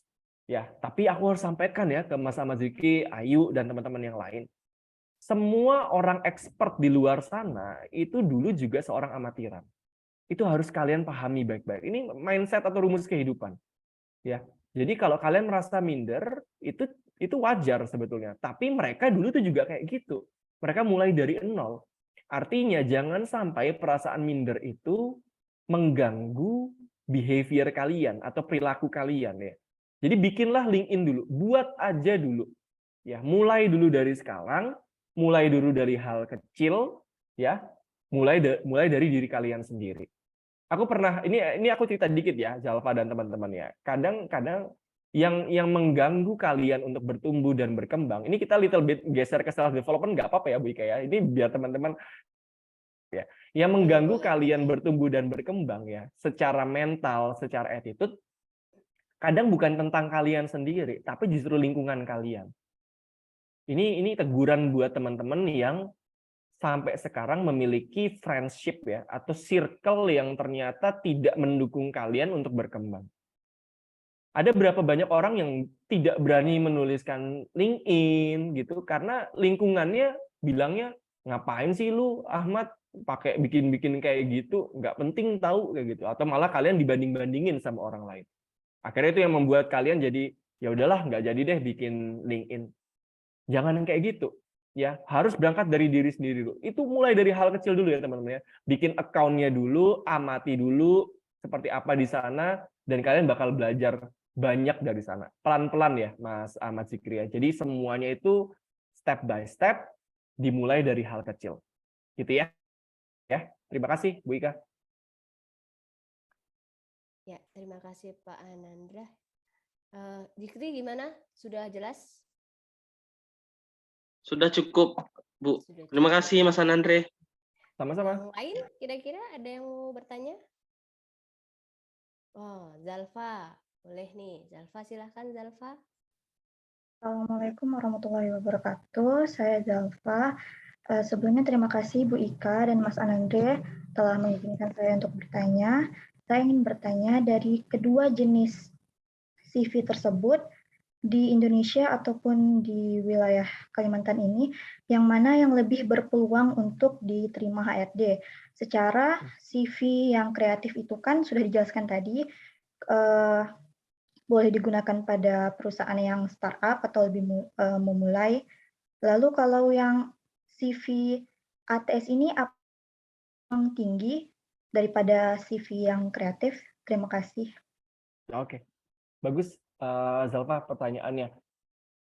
Ya, tapi aku harus sampaikan ya ke Mas Ahmad Zikri, Ayu, dan teman-teman yang lain. Semua orang expert di luar sana itu dulu juga seorang amatiran. Itu harus kalian pahami baik-baik. Ini mindset atau rumus kehidupan. Ya. Jadi kalau kalian merasa minder, itu wajar sebetulnya. Tapi mereka dulu tuh juga kayak gitu. Mereka mulai dari nol. Artinya jangan sampai perasaan minder itu mengganggu behavior kalian atau perilaku kalian ya. Jadi bikinlah LinkedIn dulu, buat aja dulu. Ya, mulai dulu dari sekarang, mulai dulu dari hal kecil ya, mulai dari diri kalian sendiri. Aku pernah ini aku cerita dikit ya, Zalfa dan teman-teman ya. Kadang-kadang yang mengganggu kalian untuk bertumbuh dan berkembang. Ini kita little bit geser ke self development, nggak apa-apa ya Bu Ika ya. Ini biar teman-teman ya. Yang mengganggu kalian bertumbuh dan berkembang ya, secara mental, secara attitude, kadang bukan tentang kalian sendiri, tapi justru lingkungan kalian. Ini teguran buat teman-teman yang sampai sekarang memiliki friendship ya atau circle yang ternyata tidak mendukung kalian untuk berkembang. Ada berapa banyak orang yang tidak berani menuliskan LinkedIn gitu karena lingkungannya bilangnya ngapain sih lu Ahmad pakai bikin-bikin kayak gitu, nggak penting tahu kayak gitu, atau malah kalian dibanding-bandingin sama orang lain. Akhirnya itu yang membuat kalian jadi ya udahlah nggak jadi deh bikin LinkedIn. Jangan kayak gitu. Ya, harus berangkat dari diri sendiri dulu. Itu mulai dari hal kecil dulu ya teman-teman ya. Bikin account-nya dulu, amati dulu seperti apa di sana, dan kalian bakal belajar banyak dari sana. Pelan-pelan ya Mas Ahmad Zikri ya. Jadi semuanya itu step by step dimulai dari hal kecil. Gitu ya. Ya, terima kasih Bu Ika. Ya, terima kasih Pak Anandra. Zikri gimana? Sudah jelas? Sudah cukup, Bu. Sudah Terima cukup. kasih Mas Anandre. Sama-sama. Yang lain kira-kira ada yang mau bertanya? Oh, Zalfa. Boleh nih. Zalfa, silahkan Zalfa. Assalamualaikum warahmatullahi wabarakatuh. Saya Zalfa. Sebelumnya terima kasih Bu Ika dan Mas Anandre telah mengizinkan saya untuk bertanya. Saya ingin bertanya dari kedua jenis CV tersebut di Indonesia ataupun di wilayah Kalimantan ini, yang mana yang lebih berpeluang untuk diterima HRD? Secara CV yang kreatif itu kan sudah dijelaskan tadi, boleh digunakan pada perusahaan yang startup atau lebih memulai. Lalu kalau yang CV ATS ini apa yang tinggi daripada CV yang kreatif? Terima kasih. Oke. Bagus Zalfa pertanyaannya.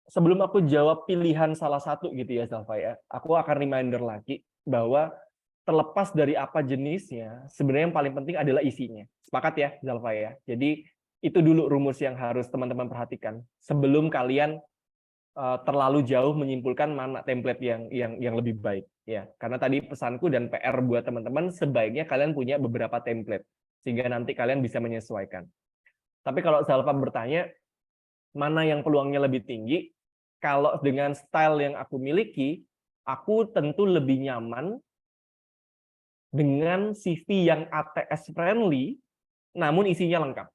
Sebelum aku jawab pilihan salah satu gitu ya Zalfa ya, aku akan reminder lagi bahwa terlepas dari apa jenisnya, sebenarnya yang paling penting adalah isinya. Sepakat ya Zalfa ya. Jadi itu dulu rumus yang harus teman-teman perhatikan sebelum kalian terlalu jauh menyimpulkan mana template yang lebih baik ya. Karena tadi pesanku dan PR buat teman-teman sebaiknya kalian punya beberapa template sehingga nanti kalian bisa menyesuaikan. Tapi kalau Zalfa bertanya mana yang peluangnya lebih tinggi, kalau dengan style yang aku miliki, aku tentu lebih nyaman dengan CV yang ATS friendly namun isinya lengkap.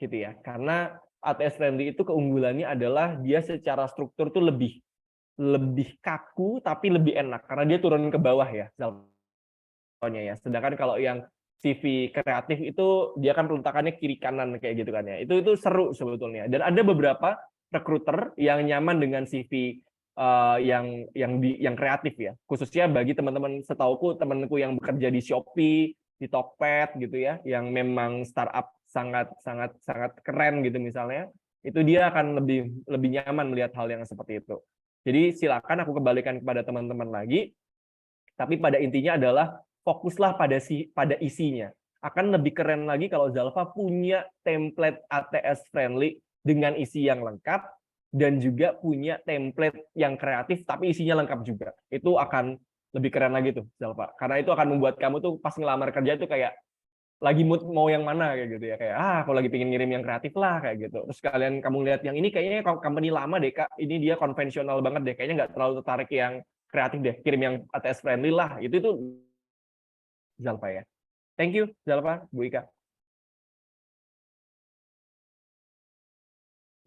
Gitu ya. Karena ATS friendly itu keunggulannya adalah dia secara struktur tuh lebih kaku tapi lebih enak karena dia turun ke bawah ya Zalfa-nya ya. Sedangkan kalau yang CV kreatif itu dia kan peletakannya kiri kanan kayak gitu kan ya. Itu seru sebetulnya. Dan ada beberapa recruiter yang nyaman dengan CV yang kreatif ya. Khususnya bagi teman-teman setauku temanku yang bekerja di Shopee, di Tokped gitu ya, yang memang startup sangat keren gitu misalnya, itu dia akan lebih nyaman melihat hal yang seperti itu. Jadi silakan aku kembalikan kepada teman-teman lagi. Tapi pada intinya adalah fokuslah pada isinya. Akan lebih keren lagi kalau Zalfa punya template ATS friendly dengan isi yang lengkap dan juga punya template yang kreatif tapi isinya lengkap juga. Itu akan lebih keren lagi tuh Zalfa. Karena itu akan membuat kamu tuh pas ngelamar kerja tuh kayak lagi mood mau yang mana kayak gitu ya, kayak aku lagi pengen ngirim yang kreatif lah kayak gitu. Terus kalian kamu lihat yang ini kayaknya company lama deh Kak, ini dia konvensional banget deh, kayaknya nggak terlalu tertarik yang kreatif deh, kirim yang ATS friendly lah. Itu Zalfa ya. Thank you Zalfa, Bu Ika.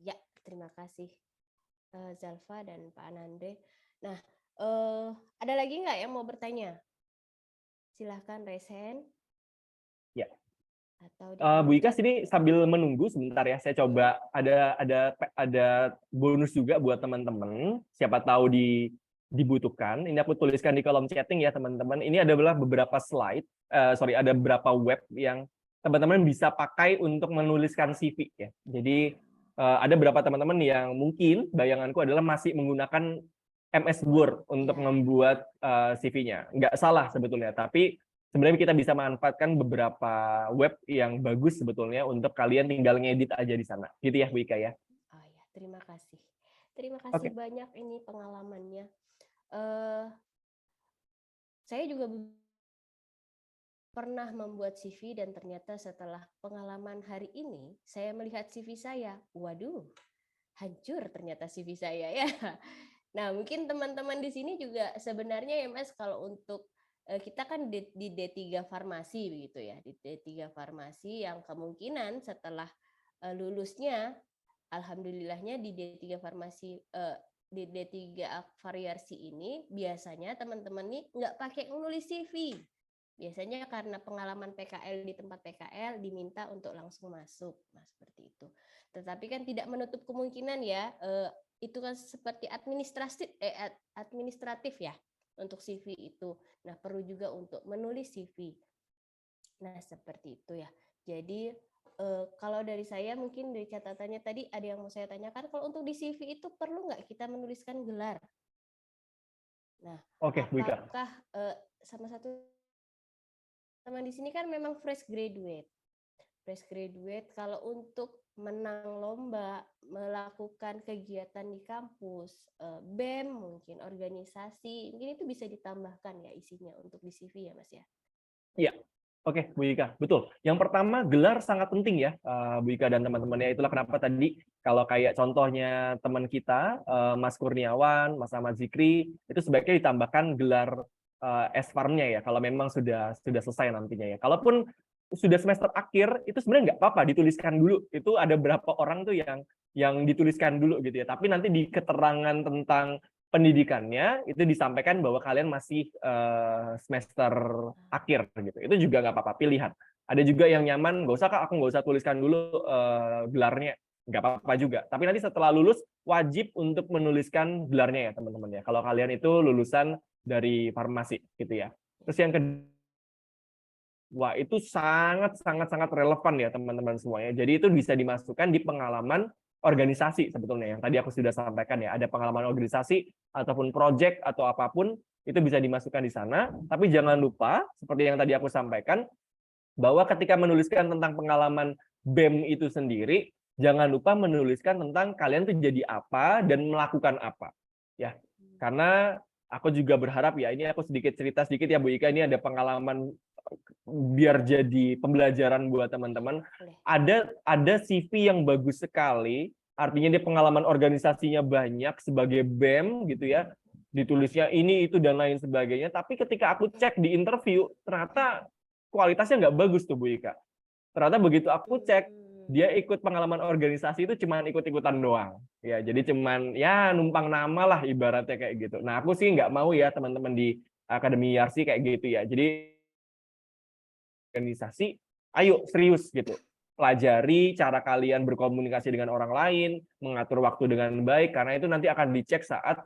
Ya, terima kasih Zalfa dan Pak Anandre. Nah, ada lagi nggak yang mau bertanya? Silahkan raise hand. Ya. Atau di Bu kolom Ika chat. sini sambil menunggu sebentar ya, saya coba ada bonus juga buat teman-teman. Siapa tahu dibutuhkan. Ini aku tuliskan di kolom chatting ya teman-teman. Ini adalah beberapa slide, ada beberapa web yang teman-teman bisa pakai untuk menuliskan CV ya. Jadi ada beberapa teman-teman yang mungkin bayanganku adalah masih menggunakan MS Word untuk Ya. membuat CV-nya. Nggak salah sebetulnya, tapi sebenarnya kita bisa manfaatkan beberapa web yang bagus sebetulnya untuk kalian tinggal ngedit aja di sana. Gitu ya Bu Ika ya. Oh ya, terima kasih. Terima kasih banyak ini pengalamannya. Saya juga pernah membuat CV dan ternyata setelah pengalaman hari ini, saya melihat CV saya. Waduh, hancur ternyata CV saya ya. Nah, mungkin teman-teman di sini juga sebenarnya ya Mas, kalau untuk kita kan di D3 Farmasi begitu ya, di D3 Farmasi yang kemungkinan setelah lulusnya, alhamdulillahnya di D3 Farmasi, di D3 Variasi ini biasanya teman-teman nih nggak pakai nulis CV. Biasanya karena pengalaman PKL di tempat PKL diminta untuk langsung masuk, nah seperti itu. Tetapi kan tidak menutup kemungkinan ya, itu kan seperti administratif ya untuk CV itu. Nah perlu juga untuk menulis CV. Nah seperti itu ya. Jadi kalau dari saya mungkin dari catatannya tadi ada yang mau saya tanyakan, kalau untuk di CV itu perlu nggak kita menuliskan gelar? Nah, apakah sama satu teman di sini kan memang fresh graduate. Fresh graduate kalau untuk menang lomba, melakukan kegiatan di kampus, BEM mungkin organisasi, mungkin itu bisa ditambahkan ya isinya untuk di CV ya Mas ya. Iya. Oke, Bu Ika, betul. Yang pertama, gelar sangat penting ya, Bu Ika dan teman-temannya. Itulah kenapa tadi kalau kayak contohnya teman kita, Mas Kurniawan, Mas Ahmad Zikri, itu sebaiknya ditambahkan gelar S-Farm-nya ya, kalau memang sudah selesai nantinya ya. Kalaupun sudah semester akhir, itu sebenarnya nggak apa-apa, dituliskan dulu. Itu ada berapa orang tuh yang dituliskan dulu gitu ya. Tapi nanti di keterangan tentang pendidikannya itu disampaikan bahwa kalian masih semester akhir gitu. Itu juga nggak apa-apa, pilihan. Ada juga yang nyaman, nggak usah Kak, aku nggak usah tuliskan dulu gelarnya, nggak apa-apa juga. Tapi nanti setelah lulus wajib untuk menuliskan gelarnya ya teman-teman ya. Kalau kalian itu lulusan dari farmasi gitu ya. Terus yang kedua itu sangat relevan ya teman-teman semuanya. Jadi itu bisa dimasukkan di pengalaman organisasi sebetulnya yang tadi aku sudah sampaikan ya, ada pengalaman organisasi ataupun project atau apapun itu bisa dimasukkan di sana, tapi jangan lupa seperti yang tadi aku sampaikan bahwa ketika menuliskan tentang pengalaman BEM itu sendiri, jangan lupa menuliskan tentang kalian tuh jadi apa dan melakukan apa ya. Karena aku juga berharap ya, ini aku cerita sedikit ya Bu Ika, ini ada pengalaman biar jadi pembelajaran buat teman-teman. Ada CV yang bagus sekali, artinya dia pengalaman organisasinya banyak sebagai BEM gitu ya, ditulisnya ini itu dan lain sebagainya. Tapi ketika aku cek di interview, ternyata kualitasnya nggak bagus tuh Bu Ika. Ternyata begitu aku cek, dia ikut pengalaman organisasi itu cuman ikut-ikutan doang. Ya, jadi cuman ya numpang nama lah ibaratnya kayak gitu. Nah, aku sih nggak mau ya teman-teman di Akademi Yarsi kayak gitu ya. Jadi organisasi, ayo serius gitu. Pelajari cara kalian berkomunikasi dengan orang lain, mengatur waktu dengan baik, karena itu nanti akan dicek saat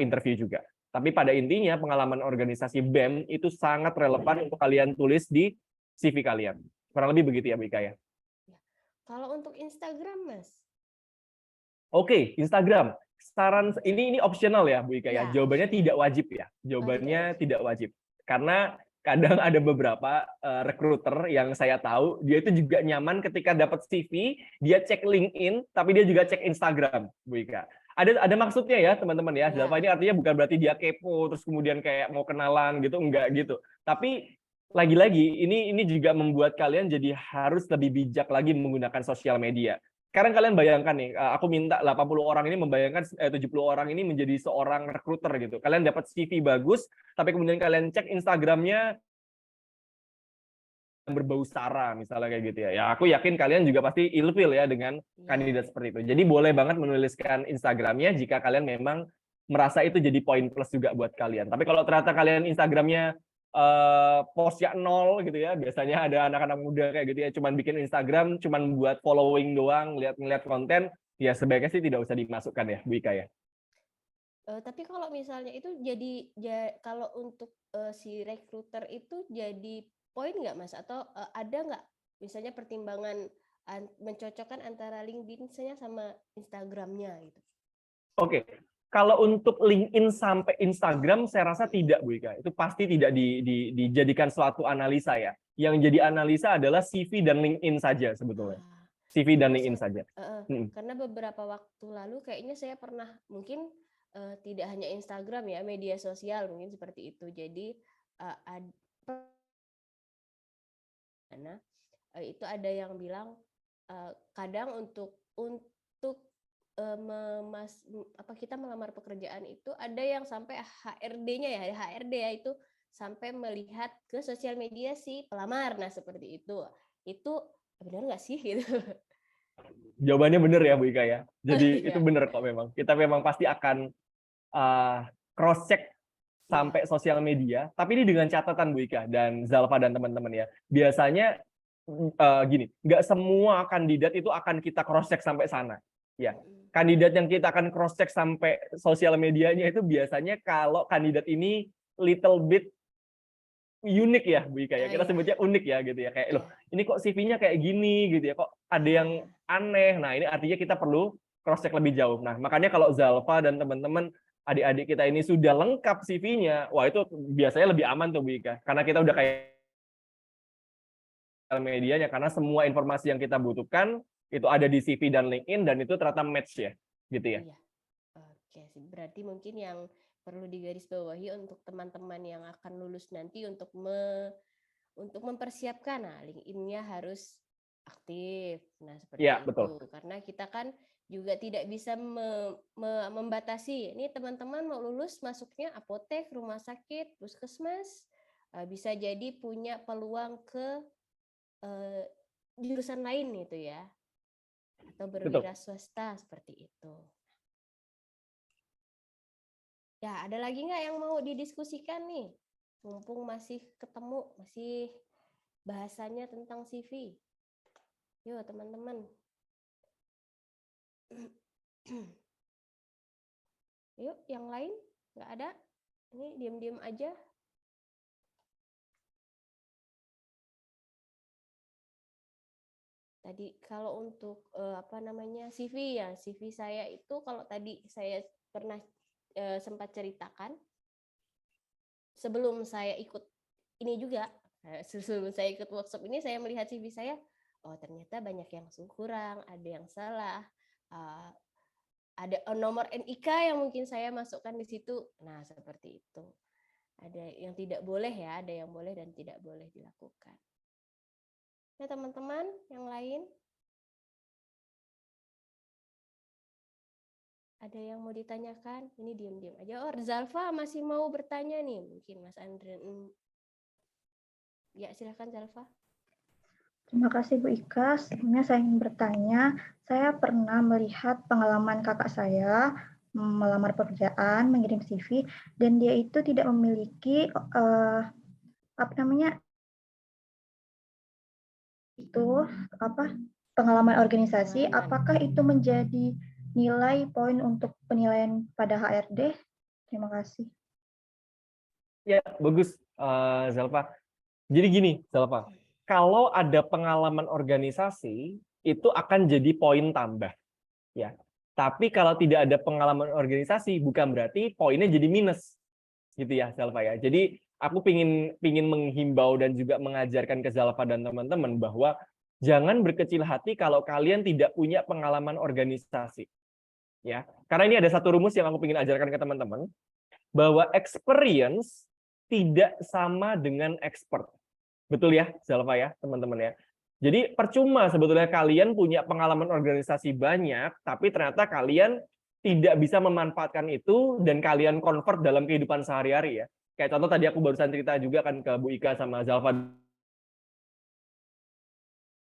interview juga. Tapi pada intinya pengalaman organisasi BEM itu sangat relevan untuk kalian tulis di CV kalian. Kurang lebih begitu ya, Bu Ika ya. Kalau untuk Instagram, Mas? Oke, Instagram. Saran ini optional ya, Bu Ika ya. Jawabannya tidak wajib ya. Jawabannya tidak wajib. Karena kadang ada beberapa recruiter yang saya tahu, dia itu juga nyaman ketika dapat CV, dia cek LinkedIn, tapi dia juga cek Instagram, Bu Ika. Ada maksudnya ya, teman-teman ya. Zalfa ini artinya bukan berarti dia kepo, terus kemudian kayak mau kenalan gitu, enggak gitu. Tapi lagi-lagi ini juga membuat kalian jadi harus lebih bijak lagi menggunakan sosial media. Sekarang kalian bayangkan nih, aku minta 80 orang ini membayangkan 70 orang ini menjadi seorang recruiter gitu. Kalian dapat CV bagus, tapi kemudian kalian cek Instagramnya berbau sara misalnya kayak gitu ya. Ya aku yakin kalian juga pasti ilfil ya dengan Ya. kandidat seperti itu. Jadi boleh banget menuliskan Instagramnya jika kalian memang merasa itu jadi poin plus juga buat kalian. Tapi kalau ternyata kalian Instagramnya postnya 0 gitu ya, biasanya ada anak-anak muda kayak gitu ya, cuman bikin Instagram, cuman buat following doang, ngeliat konten, ya sebaiknya sih tidak usah dimasukkan ya, Bu Ika ya. Tapi kalau misalnya itu kalau untuk si recruiter itu jadi poin nggak Mas? Atau ada nggak misalnya pertimbangan mencocokkan antara LinkedIn-nya sama Instagram-nya gitu? Oke, kalau untuk LinkedIn sampai Instagram, saya rasa tidak, Bu Ika. Itu pasti tidak dijadikan suatu analisa ya. Yang jadi analisa adalah CV dan LinkedIn saja sebetulnya. CV dan LinkedIn saja. Karena beberapa waktu lalu kayaknya saya pernah mungkin tidak hanya Instagram ya, media sosial mungkin seperti itu. Jadi itu ada yang bilang kadang untuk kita melamar pekerjaan itu ada yang sampai HRD-nya ya, HRD ya itu sampai melihat ke sosial media si pelamar. Nah seperti itu benar nggak sih gitu? Jawabannya benar ya Bu Ika ya. Jadi Iya. itu benar kok memang. Kita memang pasti akan cross check sampai sosial media. Tapi ini dengan catatan Bu Ika dan Zalfa dan teman-teman ya. Biasanya gini, nggak semua kandidat itu akan kita cross check sampai sana. Ya, kandidat yang kita akan cross check sampai sosial medianya itu biasanya kalau kandidat ini little bit unik ya Bu Ika ya, kita sebutnya unik ya gitu ya, kayak loh ini kok CV-nya kayak gini gitu ya, kok ada yang aneh. Nah ini artinya kita perlu cross check lebih jauh. Nah makanya kalau Zalfa dan teman-teman adik-adik kita ini sudah lengkap CV-nya, wah itu biasanya lebih aman tuh Bu Ika, karena kita udah kayak medianya, karena semua informasi yang kita butuhkan itu ada di CV dan LinkedIn dan itu ternyata match ya gitu ya. Iya. Oke, berarti mungkin yang perlu digarisbawahi untuk teman-teman yang akan lulus nanti untuk mempersiapkan, nah LinkedIn-nya harus aktif. Nah seperti Ya, itu. betul. Karena kita kan juga tidak bisa membatasi. Ini teman-teman mau lulus masuknya apotek, rumah sakit, puskesmas, bisa jadi punya peluang ke jurusan lain gitu ya, atau berwira swasta seperti itu. Ya, ada lagi nggak yang mau didiskusikan nih? Mumpung masih ketemu, masih bahasanya tentang CV. Yuk teman-teman. Yuk, yang lain? Nggak ada? Ini diam-diam aja. Tadi kalau untuk CV ya, CV saya itu kalau tadi saya pernah sempat ceritakan sebelum saya ikut ini juga, sebelum saya ikut workshop ini saya melihat CV saya, oh ternyata banyak yang kurang, ada yang salah, ada nomor NIK yang mungkin saya masukkan di situ. Nah seperti itu, ada yang tidak boleh ya, ada yang boleh dan tidak boleh dilakukan. Nah teman-teman yang lain, ada yang mau ditanyakan? Ini diam-diam aja. Oh, Zalfa masih mau bertanya nih, mungkin Mas Andre. Ya, silakan Zalfa. Terima kasih Bu Ika. Sebelumnya saya ingin bertanya, saya pernah melihat pengalaman kakak saya melamar pekerjaan, mengirim CV, dan dia itu tidak memiliki pengalaman organisasi. Apakah itu menjadi nilai poin untuk penilaian pada HRD? Terima kasih. Ya, bagus Zalfa. Jadi gini, Zalfa, kalau ada pengalaman organisasi itu akan jadi poin tambah, ya. Tapi kalau tidak ada pengalaman organisasi bukan berarti poinnya jadi minus, gitu ya, Zalfa ya. Jadi aku pingin menghimbau dan juga mengajarkan ke Zalfa dan teman-teman bahwa jangan berkecil hati kalau kalian tidak punya pengalaman organisasi, ya. Karena ini ada satu rumus yang aku pingin ajarkan ke teman-teman, bahwa experience tidak sama dengan expert. Betul ya, Zalfa ya, teman-teman ya. Jadi percuma sebetulnya kalian punya pengalaman organisasi banyak, tapi ternyata kalian tidak bisa memanfaatkan itu dan kalian convert dalam kehidupan sehari-hari ya. Kayak contoh tadi aku barusan cerita juga kan ke Bu Ika sama Zalfa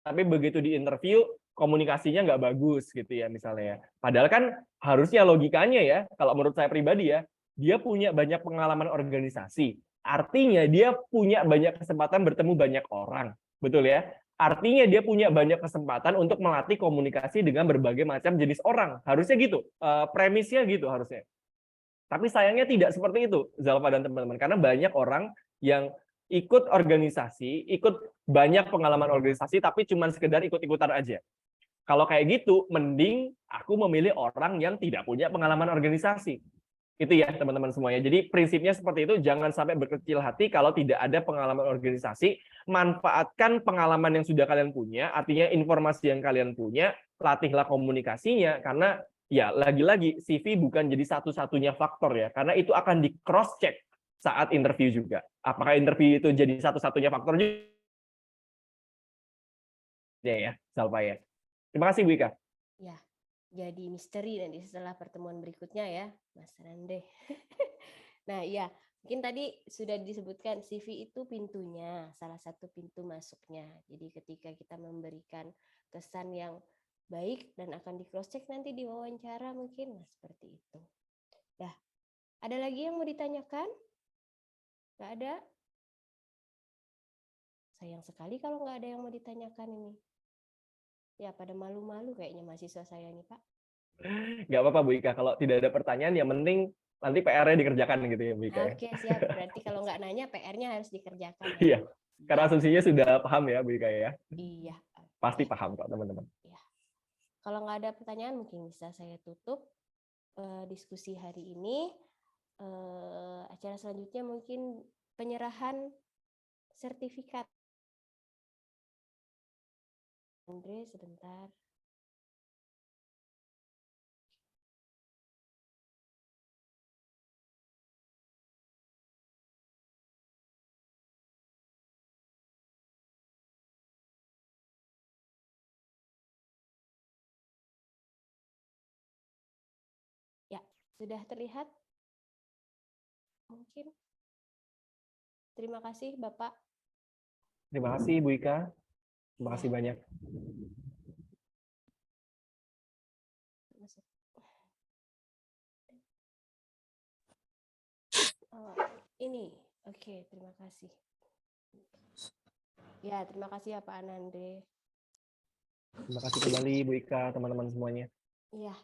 tapi begitu di interview komunikasinya nggak bagus gitu ya misalnya. Padahal kan harusnya logikanya ya, kalau menurut saya pribadi ya, dia punya banyak pengalaman organisasi. Artinya dia punya banyak kesempatan bertemu banyak orang, betul ya? Artinya dia punya banyak kesempatan untuk melatih komunikasi dengan berbagai macam jenis orang. Harusnya gitu, premisnya gitu harusnya. Tapi sayangnya tidak seperti itu, Zalfa dan teman-teman. Karena banyak orang yang ikut organisasi, ikut banyak pengalaman organisasi, tapi cuma sekedar ikut-ikutan aja. Kalau kayak gitu, mending aku memilih orang yang tidak punya pengalaman organisasi. Itu ya teman-teman semuanya. Jadi prinsipnya seperti itu, jangan sampai berkecil hati kalau tidak ada pengalaman organisasi. Manfaatkan pengalaman yang sudah kalian punya, artinya informasi yang kalian punya, latihlah komunikasinya, karena ya lagi-lagi CV bukan jadi satu-satunya faktor ya, karena itu akan di cross check saat interview juga. Apakah interview itu jadi satu-satunya faktor juga ya, Zalfa ya. Terima kasih Bu Ika. Ya, jadi misteri nanti setelah pertemuan berikutnya ya, Mas Rande. Nah, iya, mungkin tadi sudah disebutkan CV itu pintunya, salah satu pintu masuknya. Jadi ketika kita memberikan kesan yang baik dan akan di cross check nanti di wawancara mungkin, nah seperti itu. Dah, ada lagi yang mau ditanyakan? Nggak ada? Sayang sekali kalau nggak ada yang mau ditanyakan ini. Ya, pada malu-malu kayaknya mahasiswa saya nih, Pak. Nggak apa-apa Bu Ika, kalau tidak ada pertanyaan ya mending nanti PR-nya dikerjakan gitu ya Bu Ika. Oke, siap. Berarti kalau nggak nanya, PR-nya harus dikerjakan. Iya, karena Ya. asumsinya sudah paham ya Bu Ika ya. Iya. Pasti paham kok teman-teman. Ya. Kalau nggak ada pertanyaan, mungkin bisa saya tutup diskusi hari ini. Acara selanjutnya mungkin penyerahan sertifikat. Andre, sebentar. Ya, sudah terlihat? Mungkin. Terima kasih, Bapak. Terima kasih Bu Ika. Terima kasih Ya. banyak. Oh, ini, oke, terima kasih. Ya, terima kasih ya Pak Anande. Terima kasih kembali Bu Ika, teman-teman semuanya. Iya.